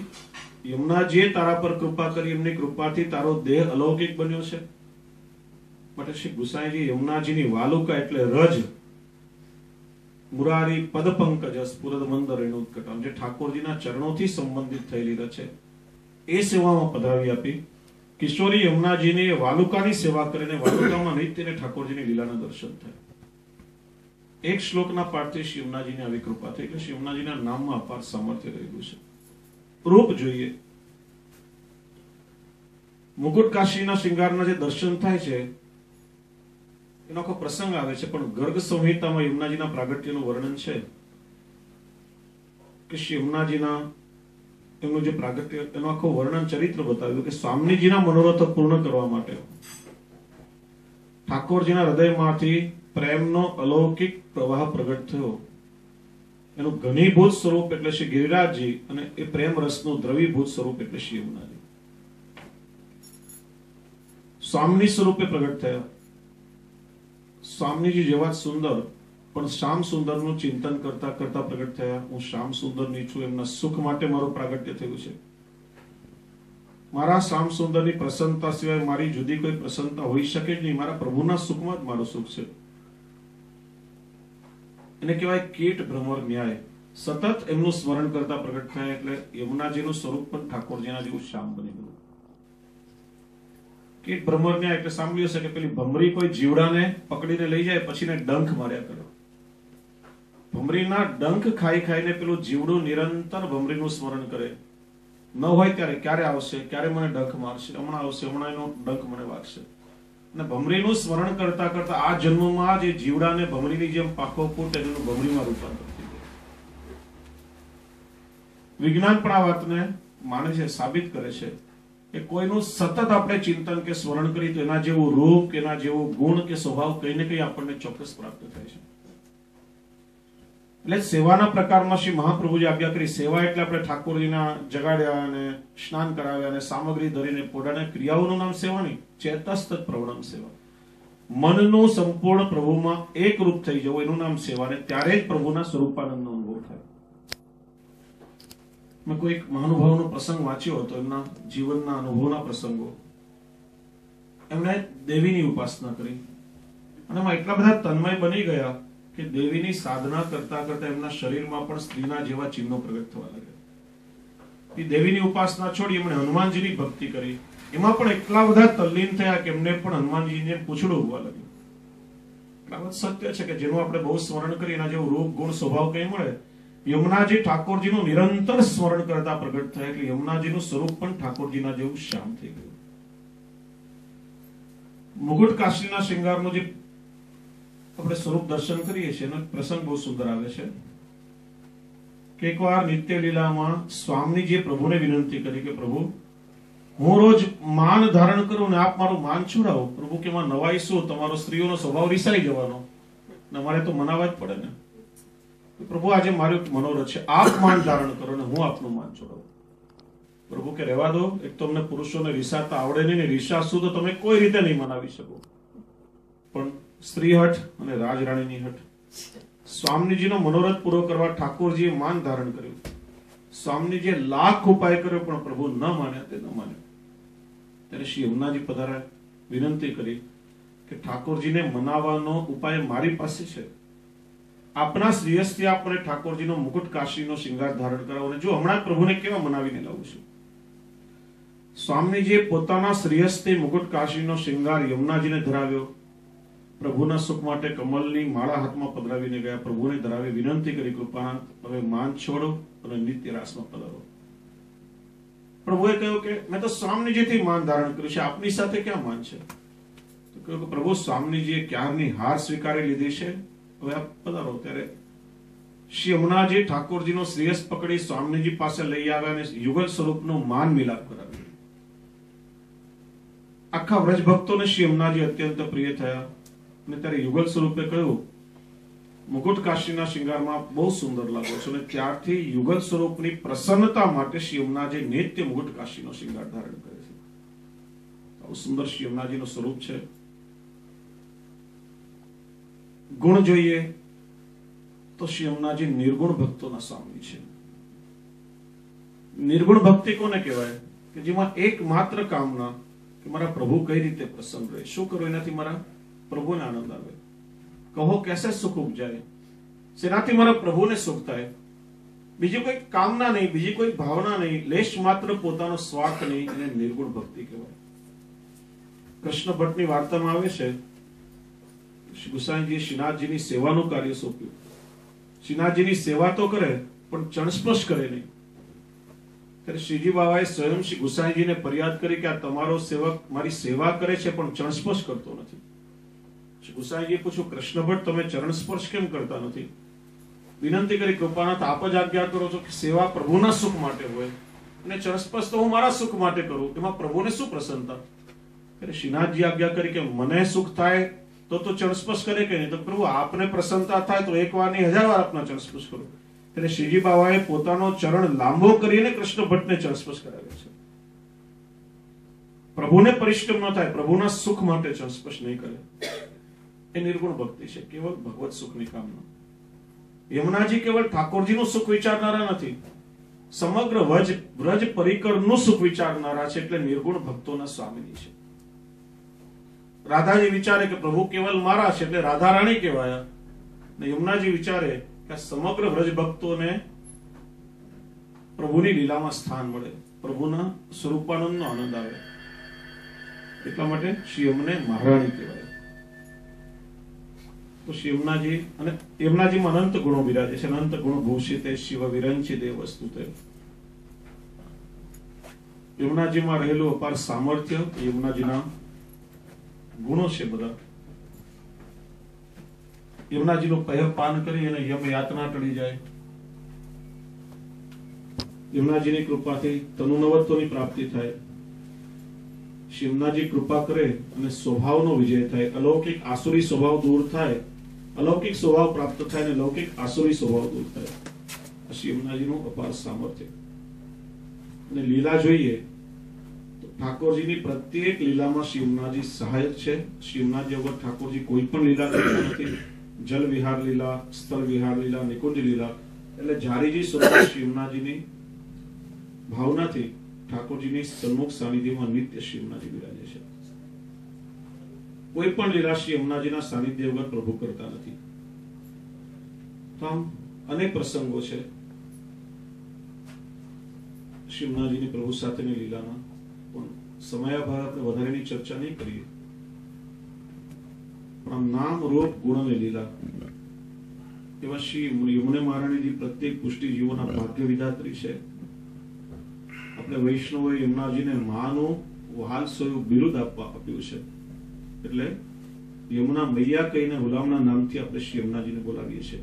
યમુનાજીએ તારા પર કૃપા કરી, એમની કૃપાથી તારો દેહ અલૌકિક બન્યો છે. માટે શ્રી ગુસાઈજી યમુનાજીની વાલુકા એટલે રજ મુરારી પદ પંકજ સ્ફુરદ મંદ રેણુત્કટમ, જે ઠાકોરજીના ચરણોથી સંબંધિત થયેલી રજ છે, એ સેવામાં પધાવી આપી. કિશોરી યમુનાજીની વાલુકાની સેવા કરીને વાલુકામાં નિત્યને ઠાકોરજીની લીલાના દર્શન થાય. એક શ્લોકના પાઠથી શ્રી યમુનાજીની આવી કૃપા થઈ. એટલે શ્રી યમુનાજીના નામમાં અપાર સામર્થ્ય રહેલું છે. રૂપ જોઈએ. મુકુટ કાશીના શૃંગારના જે દર્શન થાય છે એનો આખો પ્રસંગ આવે છે, પણ ગર્ગ સંહિતામાં યમુનાજીના પ્રાગટ્યનું વર્ણન છે કે શ્રી યમુનાજીના એમનું જે પ્રાગટ્ય, એનું આખું વર્ણન ચરિત્ર બતાવ્યું કે સ્વામીજીના મનોરથ પૂર્ણ કરવા માટે ઠાકોરજીના હૃદયમાંથી પ્રેમનો અલૌકિક પ્રવાહ પ્રગટ થયો. એનું ઘનીભૂત સ્વરૂપ એટલે શ્રી ગિરિરાજજી, અને એ પ્રેમ રસનું દ્રવીભૂત સ્વરૂપ એટલે શ્રી યમુનાજી સ્વામી સ્વરૂપે પ્રગટ થયા. સ્વામીજી જેવા સુંદર, પણ શ્યામ સુંદરનું ચિંતન કરતા કરતા પ્રગટ થયા. હું શ્યામ સુંદરની છું, એમના સુખ માટે મારું પ્રાગટ્ય થયું છે. મારા શ્યામ સુંદરની પ્રસન્નતા સિવાય મારી જુદી કોઈ પ્રસન્નતા હોઈ શકે જ નહીં. મારા પ્રભુના સુખમાં જ મારું સુખ છે. એને કહેવાય કીટ ભ્રમર ન્યાય. સતત એમનું સ્મરણ કરતા પ્રગટ થાય એટલે યમુનાજીનું સ્વરૂપ પણ ઠાકોરજીના જેવું શ્યામ બની ગયું. કીટ ભ્રમર ન્યાય એટલે સાંભળ્યું હશે કે પેલી ભમરી કોઈ જીવડાને પકડીને લઈ જાય પછી ને ડંખ માર્યા કરે. ભમરીના ડંખ ખાઈ ખાઈને પેલું જીવડું નિરંતર ભમરીનું સ્મરણ કરે. ન હોય ત્યારે ક્યારે આવશે, ક્યારે મને ડંખ મારશે, હમણાં આવશે, હમણાં એનો ડંખ મને વાગશે. અને ભમરીનું સ્મરણ કરતા કરતા આ જન્મમાં જે જીવડાને ભમરીની જેમ પાખો ફૂટ એનું ભમરીમાં રૂપાંતર થઈ જાય. વિજ્ઞાન પણ આ વાતને માને છે, સાબિત કરે છે કે કોઈનું સતત આપણે ચિંતન કે સ્મરણ કરીએ તો એના જેવું રૂપ કે એના જેવું ગુણ કે સ્વભાવ કઈ ને કઈ આપણને ચોક્કસ પ્રાપ્ત થાય છે. એટલે સેવાના પ્રકારમાં શ્રી મહાપ્રભુજી આજ્ઞા કરી. સેવા એટલે આપણે ઠાકોરજીના જગાડ્યા અને સ્નાન કરાવ્યા અને સામગ્રી ધરીને પોડાને ક્રિયાઓનું નામ સેવા નહીં, ચેતસ્ત પ્રવણમ સેવા. મનનું સંપૂર્ણ પ્રભુમાં એક રૂપ થઈ જવું એનું નામ સેવા, ને ત્યારે જ પ્રભુના સ્વરૂપાનંદનો અનુભવ થાય. મેં કોઈ એક મહાનુભાવનો પ્રસંગ વાંચ્યો હતો, એમના જીવનના અનુભવના પ્રસંગો. એમણે દેવીની ઉપાસના કરી અને એમાં એટલા બધા તન્મય બની ગયા કે દેવીની સાધના કરતા કરતા એમના શરીરમાં પણ સ્ત્રીના જેવા ચિહ્નો પ્રગટ થવા લાગ્યા. એ દેવીની ઉપાસના છોડી એમણે હનુમાનજીની ભક્તિ કરી. એમાં પણ એટલા બધા તલ્લીન થયા કે એમને પણ હનુમાનજીને પૂછડું હોવા લાગ્યું. આ વાત સત્ય છે કે જેનું આપણે બહુ સ્મરણ કરીએ એના જેવું રૂપ ગુણ સ્વભાવ કઈ મળે. યમુનાજી ઠાકોરજીનું નિરંતર સ્મરણ કરતા પ્રગટ થયા એટલે યમુનાજીનું સ્વરૂપ પણ ઠાકોરજીના જેવું શ્યામ થઈ ગયું. મુકુટ કાશીના શૃંગારનું જે આપણે સ્વરૂપ દર્શન કરીએ છીએ એનો પ્રસંગ બહુ સુંદર આવે છે કે એકવાર નિત્ય લીલામાં સ્વામીજીએ પ્રભુને વિનંતી કરી કે પ્રભુ, હું રોજ માન ધારણ કરું ને આપ મારું માન છોડાવો. પ્રભુ કે માં નવાઈ શું, તમારો સ્ત્રીઓનો સ્વભાવ રિસાઈ જવાનો, અમારે તો મનાવવા જ પડે ને. પ્રભુ આજે મારું મનોરથ છે, આપ માન ધારણ કરો ને હું આપનું માન છોડાવું. પ્રભુ કે રહેવા દો, એક તો અમને પુરુષોને રિસાતા આવડે નહીં, ને રિસાશું તો તમે કોઈ રીતે નહીં મનાવી શકો. પણ સ્ત્રી હઠ અને રાજરાણીની હઠ. સ્વામીજીનો મનોરથ પૂરો કરવા ઠાકોરજીએ માન ધારણ કર્યું. સ્વામીજીએ લાખ ઉપાય કર્યો પણ પ્રભુ ન માન્યા તે ન માન્યા. ત્યારે શ્રી યમુનાજી પધાર્યા, વિનંતી કરી કે ઠાકોરજીને મનાવવાનો ઉપાય મારી પાસે છે. આપના શ્રીયસ્થી આપણે ઠાકોરજીનો મુકુટ કાશીનો શૃંગાર ધારણ કરાવો, અને જો હમણાં પ્રભુને કેવા મનાવીને લાવું છું. સ્વામીજીએ પોતાના શ્રીયસ્થી મુકુટ કાશીનો શૃંગાર યમુનાજીને ધરાવ્યો. પ્રભુના સુખ માટે કમલની માળા હાથમાં પધરાવીને ગયા. પ્રભુને ધરાવી વિનંતી કરી, કૃપાનાથ હવે માન છોડો અને નિત્ય રાસમાં પધારો. પ્રભુએ કહ્યું કે મેં તો સ્વામીજીથી માન ધારણ કર્યું છે, આપની સાથે ક્યાં માન છે? તો કહ્યું કે પ્રભુ, સ્વામીજીએ ક્યારની હાર સ્વીકારી લીધી છે, હવે આપ પધારો. ત્યારે શ્રી યમુનાજી ઠાકોરજીનો શ્રેયસ પકડી સ્વામીજી પાસે લઈ આવ્યા અને યુગલ સ્વરૂપનો માન મિલાપ કરાવ્યો. આખા વ્રજ ભક્તોને શ્રી યમુનાજી અત્યંત પ્રિય થયા અને ત્યારે યુગલ સ્વરૂપે કહ્યું, મુકુટ કાશીના શૃંગારમાં બહુ સુંદર લાગો છો. અને ત્યારથી યુગલ સ્વરૂપની પ્રસન્નતા માટે શ્રી યમુનાજી નિત્ય મુકુટ કાશીનો શૃંગાર ધારણ કરે છે. આવું સુંદર શ્રી યમુનાજીનું સ્વરૂપ છે. ગુણ જોઈએ તો શ્રી યમુનાજી નિર્ગુણ ભક્તોના સ્વામી છે. નિર્ગુણ ભક્તિ કોને કહેવાય? કે જેમાં એકમાત્ર કામના કે મારા પ્રભુ કઈ રીતે પ્રસન્ન રહે, શું કરું એનાથી મારા પ્રભુને આનંદ આવે. કહો કેસે સુખ ઉપજાય, શેનાથી મારા પ્રભુને સુખ થાય. બીજી કોઈ કામના નહીં, બીજી કોઈ ભાવના નહીં, લેશ માત્ર પોતાનો સ્વાર્થ નહીં, એને નિર્ગુણ ભક્તિ કહેવાય. કૃષ્ણ ભટ્ટની વાર્તામાં આવે છે, શ્રી ગુસાઈજી શ્રીનાથજીની સેવાનું કાર્ય સોંપ્યું. શ્રીનાથજીની સેવા તો કરે પણ ચણસ્પર્શ કરે નહીં. ત્યારે શ્રીજી બાબાએ સ્વયં શ્રી ગુસાઈજીને ફરિયાદ કરી કે આ તમારો સેવક મારી સેવા કરે છે પણ ચરણસ્પર્શ કરતો નથી. શ્રી ગુસાઈજીએ પૂછ્યું, કૃષ્ણ ભટ્ટ તમે ચરણસ્પર્શ કેમ કરતા નથી? વિનંતી કરી, કૃપાનાથ આપ જ આજ્ઞા કરો છો કે સેવા પ્રભુના સુખ માટે હોય અને ચરણસ્પર્શ તો હું મારા સુખ માટે કરું, એમાં પ્રભુને શું પ્રસન્નતા? ત્યારે શ્રીનાથજી આજ્ઞા કરી કે મને સુખ થાય તો ચરણસ્પર્શ કરે કે નહીં? તો પ્રભુ આપને પ્રસન્નતા થાય તો એક વાર નહીં 1000 વાર આપના ચરણસ્પર્શ કરો. એટલે શ્રીજી બાબાએ પોતાનો ચરણ લાંબો કરીને કૃષ્ણ ભટ્ટને ચરણસ્પર્શ કરાવ્યો છે. પ્રભુને પરિશ્રમ ન થાય, પ્રભુના સુખ માટે ચરણસ્પર્શ નહીં કરે, એ નિર્ગુણ ભક્તિ છે. કેવળ ભગવત સુખની કામના. યમુનાજી કેવળ ઠાકોરજીનું સુખ વિચારનારા નથી, સમગ્ર વ્રજ પરિકરનું સુખ વિચારનારા છે, એટલે નિર્ગુણ ભક્તોના સ્વામીની છે. રાધાજી વિચારે કે પ્રભુ કેવલ મારા છે એટલે રાધા રાણી કહેવાયા, ને યમુનાજી વિચારે કે સમગ્ર વ્રજ ભક્તોને પ્રભુની લીલામાં સ્થાન મળે, પ્રભુના સ્વરૂપાનંદનો આનંદ આવે, એટલા માટે શ્રી યમને મહારાણી કહેવાય. તો શ્રી યમુનાજી અને યમુનાજીમાં અનંત ગુણો બિરાજે છે. અનંત ગુણ ભૂષિતે શિવ વિરંચિતે વસ્તુતે. યમુનાજીમાં રહેલું અપાર સામર્થ્ય, યમુનાજીના ગુણો છે બધા. યમુનાજીનું પય પાન કરી અને યમ યાતના ટળી જાય. યમુનાજીની કૃપાથી તનુનવત્વની પ્રાપ્તિ થાય. શ્રી યમુનાજી કૃપા કરે અને સ્વભાવનો વિજય થાય, અલૌકિક આસુરી સ્વભાવ દૂર થાય, અલૌકિક સ્વભાવ પ્રાપ્ત થાય અને લૌકિક આસુરી સ્વભાવ દૂર થાય. શ્રી યમુનાજીનું અપાર સામર્થ્ય. અને લીલા જોઈએ તો ઠાકોરજીની પ્રત્યેક લીલામાં શ્રી યમુનાજી સહાયક છે. શ્રી યમુનાજી વગર ઠાકોરજી કોઈ પણ લીલા કરતા નથી. જલ વિહાર લીલા, સ્થળ વિહાર લીલા, નિકુંજ લીલા, એટલે જારીજી સ્વરૂપ શ્રી યમુનાજીની ભાવનાથી ઠાકોરજીની સન્મુખ સાનિધ્યમાં નિત્ય શ્રી યમુનાજી બિરાજે છે. કોઈ પણ લીલા શ્રી યમુનાજીના સાનિધ્ય વગર પ્રભુ કરતા નથી. તો આમ અનેક પ્રસંગો છે શ્રી યમુનાજીની પ્રભુ સાથેની લીલાના, પણ સમયાભાવે આપણે વધારેની ચર્ચા નહીં કરીએ. પણ નામ રૂપ ગુણ અને લીલા એવા શ્રી યમુને મહારાણીજી પ્રત્યેક પુષ્ટિ જીવોના ભાગ્ય વિધાત્રી છે. આપણે વૈષ્ણવોએ યમુનાજીને માનું વહાલસોયું બિરુદ આપ્યું છે. એટલે યમુના મૈયા કહીને ગુલામના નામથી આપણે શ્રી યમુનાજીને બોલાવીએ છીએ.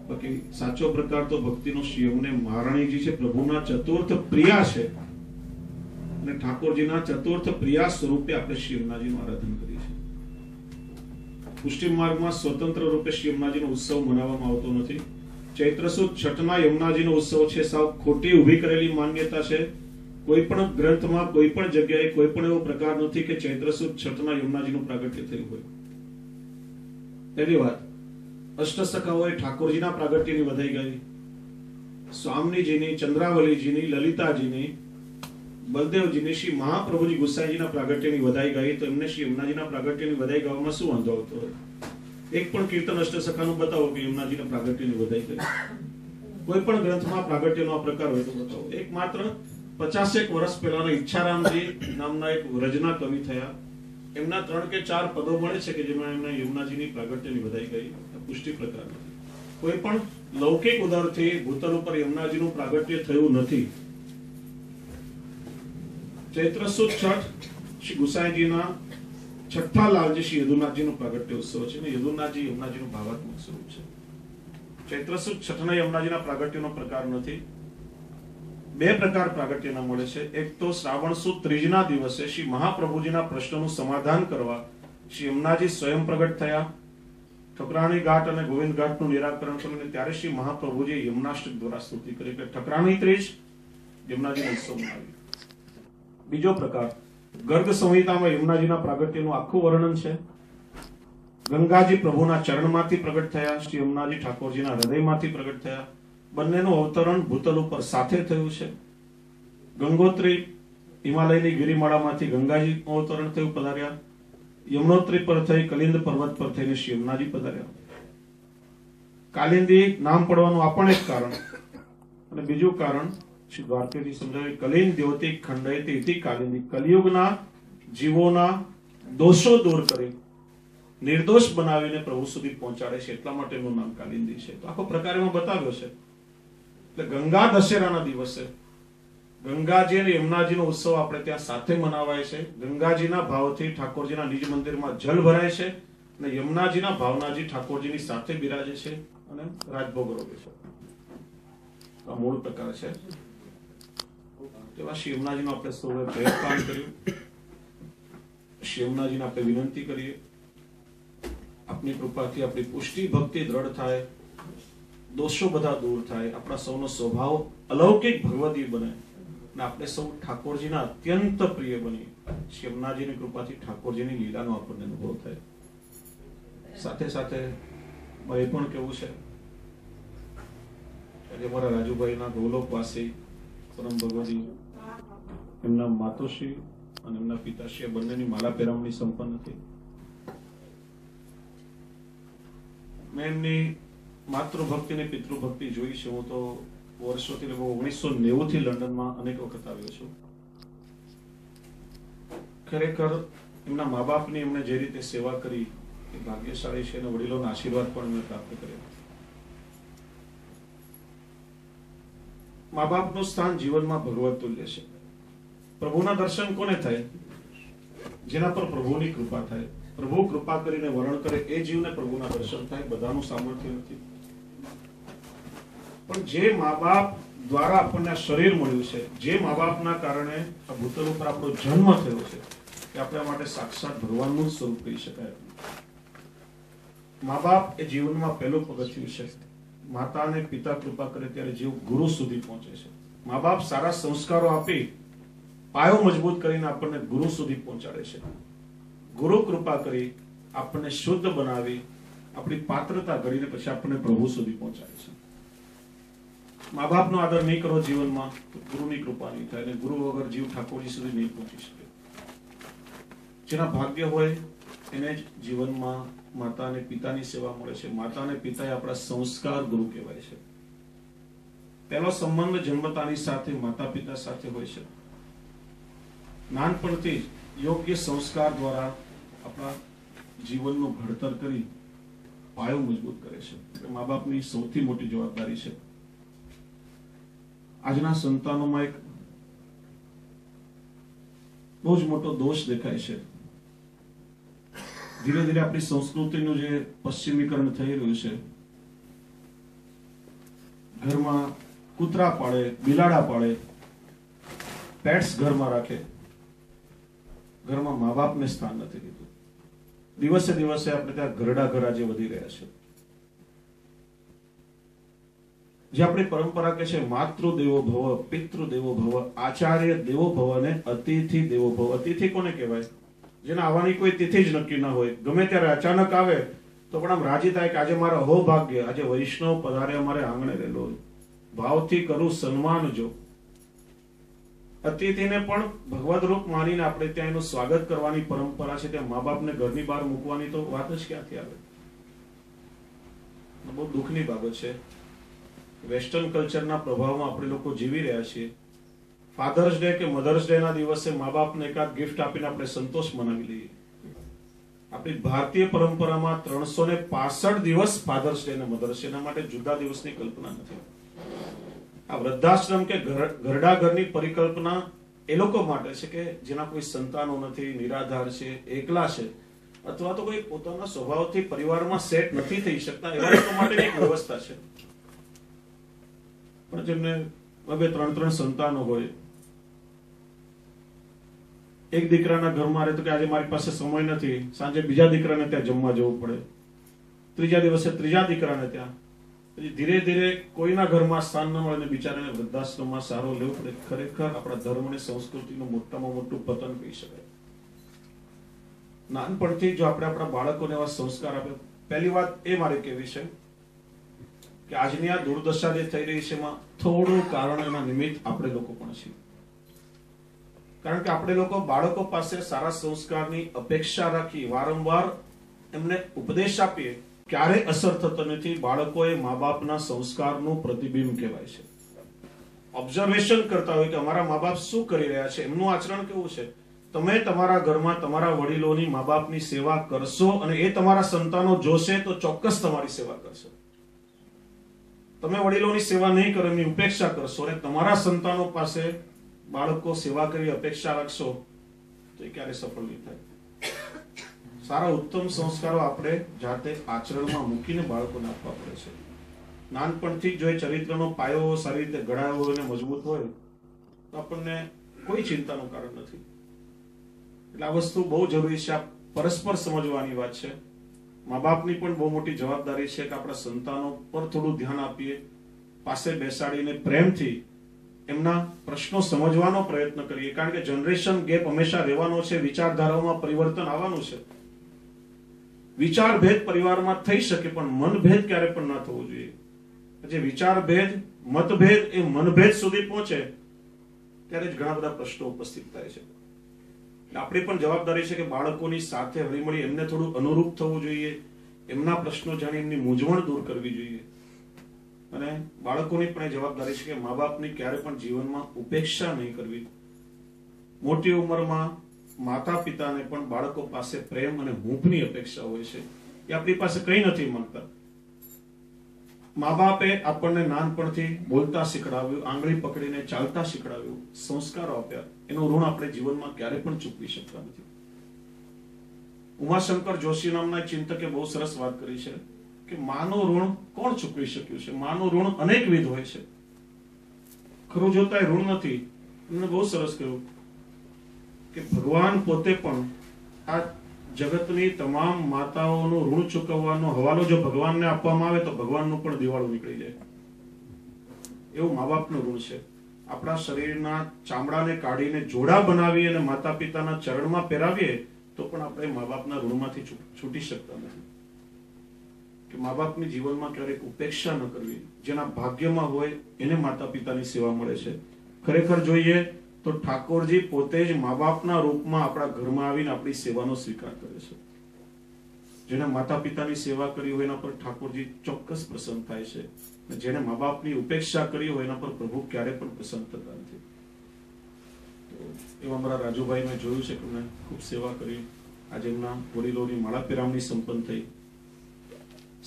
બાકી સાચો પ્રકાર તો ભક્તિનો શ્રી યમુને મહારાણીજી છે. પ્રભુના ચતુર્થ પ્રિયા છે અને ઠાકોરજીના ચતુર્થ પ્રિયા સ્વરૂપે આપણે શ્રી યમુનાજીનું આરાધન કરીએ છીએ. પુષ્ટિ માર્ગમાં સ્વતંત્ર રૂપે શ્રી યમુનાજીનો ઉત્સવ મનાવવામાં આવતો નથી. ચૈત્ર સુદ છઠના યમુનાજીનો ઉત્સવ છે. સાવ ખોટી ઉભી કરેલી માન્યતા છે. કોઈ પણ ગ્રંથમાં કોઈ પણ જગ્યાએ કોઈ પણ એવો પ્રકાર નથી કે ચૈત્ર સુદ છઠના યમુનાજીનું પ્રાગટ્ય થયું હોય. પહેલી વાત, અષ્ટસખાઓએ ઠાકોરજીના પ્રાગટ્યની વધાઈ ગઈ. સ્વામીજીની, ચંદ્રાવલીજીની, લલિતાજીની, બલદેવજીની, શ્રી મહાપ્રભુજી ગુસાઈજીના પ્રાગટ્યની વધાઈ ગઈ. તો એમને શ્રી યમુનાજીના પ્રાગટ્યની વધાઈ ગાવામાં શું વાંધો આવતો હોય? એક પણ કીર્તન અષ્ટસખાનું બતાવો કે યમુનાજીના પ્રાગટ્યની વધાઈ ગઈ. કોઈ પણ ગ્રંથમાં પ્રાગટ્યનો આ પ્રકાર હોય તો બતાવો. એક માત્ર 50 વર્ષ પહેલાના ઈચ્છારામજી નામના એક વ્રજના કવિ થયા. એમના 3 કે 4 પદો મળે છે કે જેમાં એમને યમુનાજીની પ્રાગટ્યની વધાઈ ગઈ. પુષ્ટિ પ્રકાર નથી. કોઈ પણ લૌકિક ઉદરથી ભૂતલ ઉપર યમુનાજીનું પ્રાગટ્ય થયું નથી. ચૈત્ર સુદ છઠ શ્રી ગુસાઈજીના છઠ્ઠા લાલજી શ્રી યદુનાથજીનું પ્રાગટ્ય ઉત્સવ છે. યદુનાથજી યમુનાજીનું ભાવાત્મક સ્વરૂપ છે. ચૈત્ર સુદ છઠના યમુનાજીના પ્રાગટ્યનો પ્રકાર નથી. 2 પ્રકાર પ્રાગટ્યના મળે છે. એક તો શ્રાવણ સુદ ત્રીજના દિવસે શ્રી મહાપ્રભુજીના પ્રશ્નનું સમાધાન કરવા શ્રી યમુનાજી સ્વયં પ્રગટ થયા. ઠકરાણી ઘાટ અને ગોવિંદ ઘાટનું નિરાકરણ કરીને ત્યારે શ્રી મહાપ્રભુજીએ યમુનાષ્ટક દ્વારા સ્તુતિ કરી. એટલે ઠકરાણી ત્રીજ યમુનાજીનો ઉત્સવ મનાવ્યો. બીજો પ્રકાર, ગર્ગ સંહિતામાં યમુનાજીના પ્રાગટ્યનું આખું વર્ણન છે. ગંગાજી પ્રભુના ચરણમાંથી પ્રગટ થયા, શ્રી યમુનાજી ઠાકોરજીના હૃદયમાંથી પ્રગટ થયા. બંનેનું અવતરણ ભૂતલ ઉપર સાથે થયું છે. ગંગોત્રી હિમાલયની ગિરિમાળામાંથી ગંગાજી અવતરણ થયું, પધાર્યા. યમનોત્રી પર થઈ કલિંદ પર્વત પર થઈને શ્રી યમુનાજી પધાર્યા. કાલિંદી નામ પડવાનું આ પણ એક કારણ. અને બીજું કારણ શ્રી દ્વારકેજી સમજાવે, કલિંદ દ્યોતિ ખંડયતિ ઇતિ કાલિંદી. કલિયુગના જીવોના દોષો દૂર કરી નિર્દોષ બનાવીને પ્રભુ સુધી પહોંચાડે છે, એટલા માટે એનું નામ કાલિંદી છે. તો આખો પ્રકાર એમાં બતાવ્યો છે. એટલે ગંગા દશેરાના દિવસે ગંગાજી અને યમુનાજીનો ઉત્સવ આપણે ત્યાં સાથે મનાવાય છે. ગંગાજીના ભાવથી ઠાકોરજીના નિજ મંદિરમાં જલ ભરાય છે અને યમુનાજીના ભાવનાજી ઠાકોરજીની સાથે બિરાજે છે અને રાજભોગ રોગે છે. આ મૂળ પ્રકાર છે. તેવા શ્રી યમુનાજીનો આપણે સૌએ પ્રયત્ન કર્યું. શ્રી યમુનાજીને આપણે વિનંતી કરીએ, આપની કૃપાથી આપણી પુષ્ટિ ભક્તિ દ્રઢ થાય, દોષો બધા દૂર થાય, આપણા સૌનો સ્વભાવ અલૌકિક ભગવદી બને અને આપણે સૌ ઠાકોરજીના અત્યંત પ્રિય બની. શ્રી યમુનાજીની કૃપાથી ઠાકોરજીની લીલાનો આપણને અનુભવ થાય. સાથે સાથે એ પણ કેવું છે કે અમારા રાજુભાઈના ગૌલોકવાસી પરમ ભગવતી એમના માતુશ્રી અને એમના પિતાશ્રી બંનેની માલા પહેરામણી સંપન્ન થઈ. મેં એમની માતૃભક્તિ ને પિતૃભક્તિ જોઈ છે. હું તો વર્ષોથી 1990 થી લંડનમાં અનેક વખત આવ્યો છું. ખરેખર એમના મા બાપની એમને જે રીતે સેવા કરી એ ભાગ્યશાળી છે અને વડીલોના આશીર્વાદ પણ એમને પ્રાપ્ત કર્યા. મા બાપનું સ્થાન જીવનમાં ભગવત તુલ્ય છે. પ્રભુના દર્શન કોને થાય? જેના પર પ્રભુની કૃપા થાય. પ્રભુ કૃપા કરીને વર્ણન કરે એ જીવને પ્રભુના દર્શન થાય. બધાનું સામર્થ્ય નથી. પણ જે મા બાપ દ્વારા આપણને શરીર મળ્યું છે, જે મા બાપના કારણે આ ભૂતલ ઉપર આપણો જન્મ થયો છે, એ આપણા માટે સાક્ષાત ભગવાનનું સ્વરૂપ કહી શકાય. મા બાપ એ જીવનમાં પહેલું પગથિયું છે. માતા અને પિતા કૃપા કરે ત્યારે જીવ ગુરુ સુધી પહોંચે છે. મા બાપ સારા સંસ્કારો આપી પાયો મજબૂત કરીને આપણને ગુરુ સુધી પહોંચાડે છે. ગુરુ કૃપા કરી આપણને શુદ્ધ બનાવી આપણી પાત્રતા કરીને પછી આપણને પ્રભુ સુધી પહોંચાડે છે. મા બાપનો આદર નહીં કરો જીવનમાં તો ગુરુની કૃપા નહીં થાય અને ગુરુ વગર જીવ ઠાકોરજી સુધી નહીં પહોંચી શકે. જેના ભાગ્ય હોય એને જ જીવનમાં માતા અને પિતાની સેવા મળે છે. માતા અને પિતા એ આપણા સંસ્કાર ગુરુ કહેવાય છે. પહેલો સંબંધ જન્મતાની સાથે માતા પિતા સાથે હોય છે. નાનપણથી યોગ્ય સંસ્કાર દ્વારા આપણા જીવનનું ઘડતર કરી પાયો મજબૂત કરે છે. મા બાપની સૌથી મોટી જવાબદારી છે. આજના સંતાનોમાં એક બહુ જ મોટો દોષ દેખાય છે. ધીરે ધીરે આપણી સંસ્કૃતિનું જે પશ્ચિમીકરણ થઈ રહ્યું છે, ઘરમાં કૂતરા પાળે, બિલાડા પાળે, પેટ્સ ઘરમાં રાખે, ઘરમાં મા બાપને સ્થાન નથી દીધું. દિવસે દિવસે આપણે ત્યાં ઘરડા ઘર આજે વધી રહ્યા છે. જે આપણી પરંપરા કે છે માતૃ દેવો ભવ, પિતૃ દેવો ભવ, આચાર્ય દેવો ભવ અને અતિથિ દેવો ભવ. અતિથિ કોને કહેવાય? જેના આવવાની કોઈ તિથિ જ નક્કી ના હોય, ગમે ત્યારે અચાનક આવે તો પણ આમ રાજી થાય કે આજે મારા અહોભાગ્ય, આજે વૈષ્ણવ પધારે અમારે આંગણે રહેલો, ભાવથી કરું સન્માન. જો અતિથિને પણ ભગવદ રૂપ માનીને આપણે ત્યાં એનું સ્વાગત કરવાની પરંપરા છે. ત્યાં મા બાપને ઘરની બહાર મૂકવાની તો વાત જ ક્યાંથી આવે? બહુ દુઃખની બાબત છે. વેસ્ટર્ન કલ્ચરના પ્રભાવમાં આપણે લોકો જીવી રહ્યા છીએ. ફાધર્સ ડે કે મધર્સ ડે ના દિવસે મા બાપને એકાદ ગિફ્ટ આપીને આપણે સંતોષ મનાવી લઈએ. આપણી ભારતીય પરંપરામાં 365 દિવસ ફાધર્સ ડે અને મધર્સ ડે, એના માટે જુદા દિવસની કલ્પના નથી. આ વૃદ્ધાશ્રમ કે ઘરડા ઘરની પરિકલ્પના એ લોકો માટે છે કે જેના કોઈ સંતાનો નથી, નિરાધાર છે, એકલા છે, અથવા તો કોઈ પોતાના સ્વભાવથી પરિવારમાં સેટ નથી થઈ શકતા એવા લોકો માટેની એક વ્યવસ્થા છે. પણ જેમને 2-3 સંતાનો હોય, એક દીકરાના ઘરમાં રહે તો કે આજે મારી પાસે સમય નથી, સાંજે બીજા દીકરાને ત્યાં જમવા જવું પડે, ત્રીજા દિવસે ત્રીજા દીકરાને ત્યાં. પછી ધીરે ધીરે કોઈના ઘરમાં સ્થાન ન મળે, બિચારાને વૃદ્ધાશ્રમમાં સારો લેવો પડે. ખરેખર આપણા ધર્મ અને સંસ્કૃતિનું મોટામાં મોટું પતન કહી શકાય. નાનપણથી જો આપણે આપણા બાળકોને એવા સંસ્કાર આપે. પહેલી વાત એ મારે કહેવી છે કે આજની આ દુર્દશા જે થઈ રહી છે એમાં થોડું કારણ એના નિમિત્ત આપણે લોકો પણ છીએ. કારણ કે આપણે લોકો બાળકો પાસે સારા સંસ્કારની અપેક્ષા રાખી વારંવાર એમને ઉપદેશ આપીએ, ક્યારે અસર થતો નથી. બાળકો એ મા બાપના સંસ્કારનું પ્રતિબિંબ કહેવાય છે. ઓબ્ઝર્વેશન કરતા હોય કે અમારા મા બાપ શું કરી રહ્યા છે, એમનું આચરણ કેવું છે. તમે તમારા ઘરમાં તમારા વડીલોની મા બાપની સેવા કરશો અને એ તમારા સંતાનો જોશે તો ચોક્કસ તમારી સેવા કરશે. તમે વડીલોની સેવા નહીં કરો, એમની ઉપેક્ષા કરશો અને તમારા સંતાનો પાસે બાળકો સેવા કરી અપેક્ષા રાખશો તો એ ક્યારે સફળ નહીં થાય. સારા ઉત્તમ સંસ્કારો આપણે જાતે આચરણમાં મૂકીને બાળકોને આપવા પડે છે. નાનપણથી જો એ ચરિત્રનો પાયો સારી રીતે ઘડાયો હોય અને મજબૂત હોય તો આપણને કોઈ ચિંતાનું કારણ નથી. એટલે આ વસ્તુ બહુ જરૂરી છે. આ પરસ્પર સમજવાની વાત છે. મા બાપની પણ બહુ મોટી જવાબદારી છે કે આપણા સંતાનો પર થોડું ધ્યાન આપીએ, પાસે બેસાડીને પ્રેમથી એમના પ્રશ્નો સમજવાનો પ્રયત્ન કરીએ. કારણ કે જનરેશન ગેપ હંમેશા રહેવાનો છે, વિચારધારાઓમાં પરિવર્તન આવવાનું છે. વિચારભેદ પરિવારમાં થઈ શકે પણ મનભેદ ક્યારે પણ ના થવો જોઈએ. જે વિચારભેદ મતભેદ એ મનભેદ સુધી પહોંચે ત્યારે જ ઘણા બધા પ્રશ્નો ઉપસ્થિત થાય છે. આપણી પણ જવાબદારી છે કે બાળકોની સાથે હળીમળી એમને થોડું અનુરૂપ થવું જોઈએ, એમના પ્રશ્નો જાણી એમની મૂંઝવણ દૂર કરવી જોઈએ. અને બાળકોની પણ જવાબદારી છે કે મા બાપની ક્યારે પણ જીવનમાં ઉપેક્ષા નહીં કરવી. મોટી ઉંમરમાં માતા પિતાને પણ બાળકો પાસે પ્રેમ અને હૂંફની અપેક્ષા હોય છે. એ આપણી પાસે કંઈ નથી માંગતા. મા બાપે આપણને નાનપણથી બોલતા શીખડાવ્યું, આંગળી પકડીને ચાલતા શીખડાવ્યું, સંસ્કારો આપ્યા. એનું ઋણ આપણે જીવનમાં ક્યારે પણ ચૂકવી શકતા નથી. ઉમાશંકર જોશી નામના ચિંતકે બહુ સરસ વાત કરી છે કે માનું ઋણ કોણ ચૂકવી શક્યું છે. માનું ઋણ અનેકવિધ હોય છે, ખરું જોતા એ ઋણ નથી. એમને બહુ સરસ કહ્યું કે ભગવાન પોતે પણ આ જગતની તમામ માતાઓનું ઋણ ચૂકવવાનો હવાલો જો ભગવાનને આપવામાં આવે તો ભગવાનનું પણ દિવાળું નીકળી જાય. એવું મા બાપનું ઋણ છે. આપણા શરીરના ચામડાને કાઢીને જોડા બનાવી અને માતા પિતાના ચરણમાં પહેરાવીએ તો પણ આપણે મા બાપના ઋણમાંથી છૂટી શકતા નથી. કે મા બાપની જીવનમાં ક્યારેક ઉપેક્ષા ન કરવી. જેના ભાગ્યમાં હોય એને માતા પિતાની સેવા મળે છે. ખરેખર જોઈએ તો ઠાકોરજી પોતે જ મા બાપના રૂપમાં આપણા ઘરમાં આવીને આપણી સેવાનો સ્વીકાર કરે છે. જેને માતા પિતાની સેવા કરી હોય એના પર ઠાકોરજી ચોક્કસ પ્રસન્ન થાય છે. જેને મા બાપની ઉપેક્ષા કરી હોય એના પર પ્રભુ ક્યારે પણ પ્રસન્ન થતા નથી. એવા અમારા રાજુભાઈ મેં જોયું છે કે મેં ખૂબ સેવા કરી. આજે એમના વડીલોની માળા પેરામણી સંપન્ન થઈ.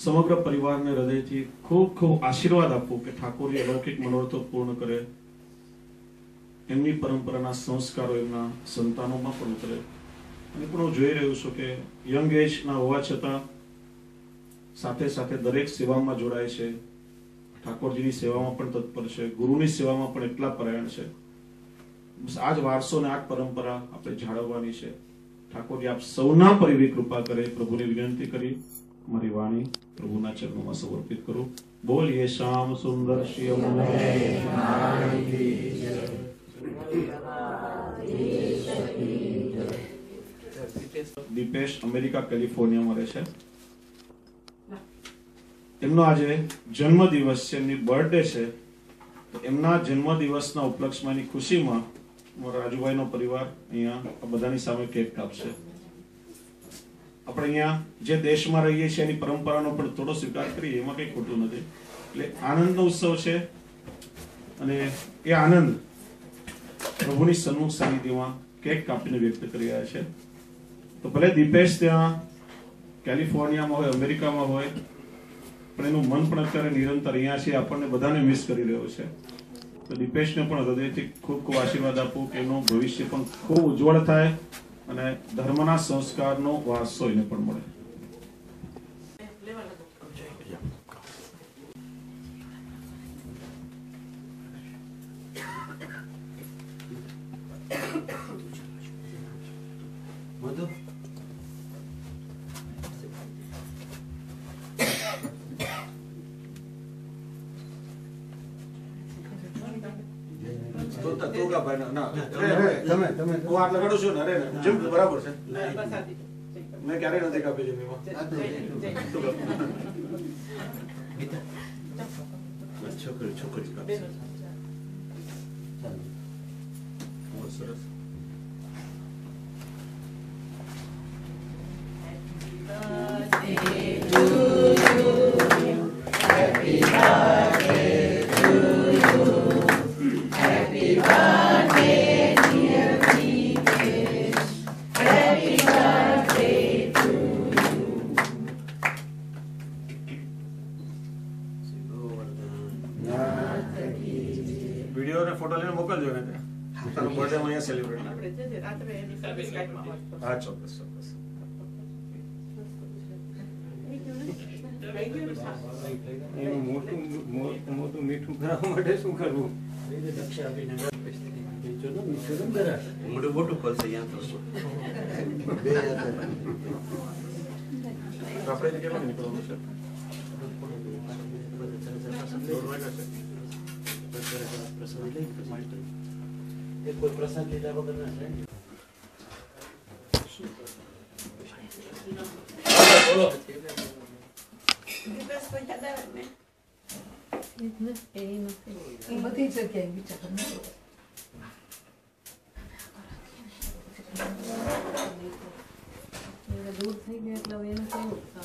સમગ્ર પરિવારને હૃદયથી ખૂબ ખૂબ આશીર્વાદ આપું કે ઠાકોરજી અલૌકિક મનોરથો પૂર્ણ કરે. એમની પરંપરાના સંસ્કારો એમના સંતાનોમાં પણ ઉતરે. અને પણ હું જોઈ રહ્યો છું કે યંગ એજના હોવા છતાં સાથે સાથે દરેક સેવામાં જોડાય છે. ઠાકોરજીની સેવામાં પણ તત્પર છે, ગુરુની સેવામાં પણ એટલા પરાયણ છે. બસ આ જ વારસો ને આ જ પરંપરા આપણે જાળવવાની છે. ઠાકોરજી આપ સૌના પર એવી કૃપા કરે. પ્રભુની વિનંતી કરી મારી વાણી પ્રભુના ચરણોમાં સમર્પિત કરું. બોલીએ શ્યામ સુંદર શ્રી દીપેશ અમેરિકા કેલિફોર્નિયામાં રહે છે. એમનો આજે જન્મદિવસ છે, એમની બર્થડે છે. એમના જન્મદિવસના ઉપલક્ષમાંની ખુશીમાં મારા રાજુભાઈનો પરિવાર અહીંયા બધાની સામે કેક કાપશે. આપણે અહીંયા જે દેશમાં રહીએ છીએ એની પરંપરાનો પણ થોડો સ્વીકાર કરીએ, એમાં કંઈ ખોટું નથી. એટલે આનંદનો ઉત્સવ છે અને એ આનંદ પ્રભુની સન્મુખ સાનિધ્યમાં કેક કાપીને વ્યક્ત કરી રહ્યા છે. તો ભલે દીપેશ ત્યાં કેલિફોર્નિયામાં હોય, અમેરિકામાં હોય, પણ એનું મન પણ અત્યારે નિરંતર અહીંયા છે. આપણને બધાને મિસ કરી રહ્યો છે. તો દીપેશને પણ હૃદયથી ખૂબ ખૂબ આશીર્વાદ આપું કે એનું ભવિષ્ય પણ ખૂબ ઉજ્જવળ થાય અને ધર્મના સંસ્કારનો વારસો એને પણ મળે. મધુ બરાબર છે. મેં ક્યારેય નથી કાપી જમીમાં. છોકરી સરસ. સેલિબ્રેટ ના આપણે જજે રાત્રે એની સર્વિસ કાઢવા વાત હા ચોક્કસ ચોક્કસ એનું મોટું મીઠું કરાવવા માટે શું કરવું? મોટું મોટું ખોલશે અહીંયા તો આપણે કેટલા નીકળવાનું છે કોઈ પ્રસાદ લીધા વગર ના થાય. બોલો બધી જગ્યાએ વિચાર દૂર થઈ ગયા એટલે હવે એને કેવું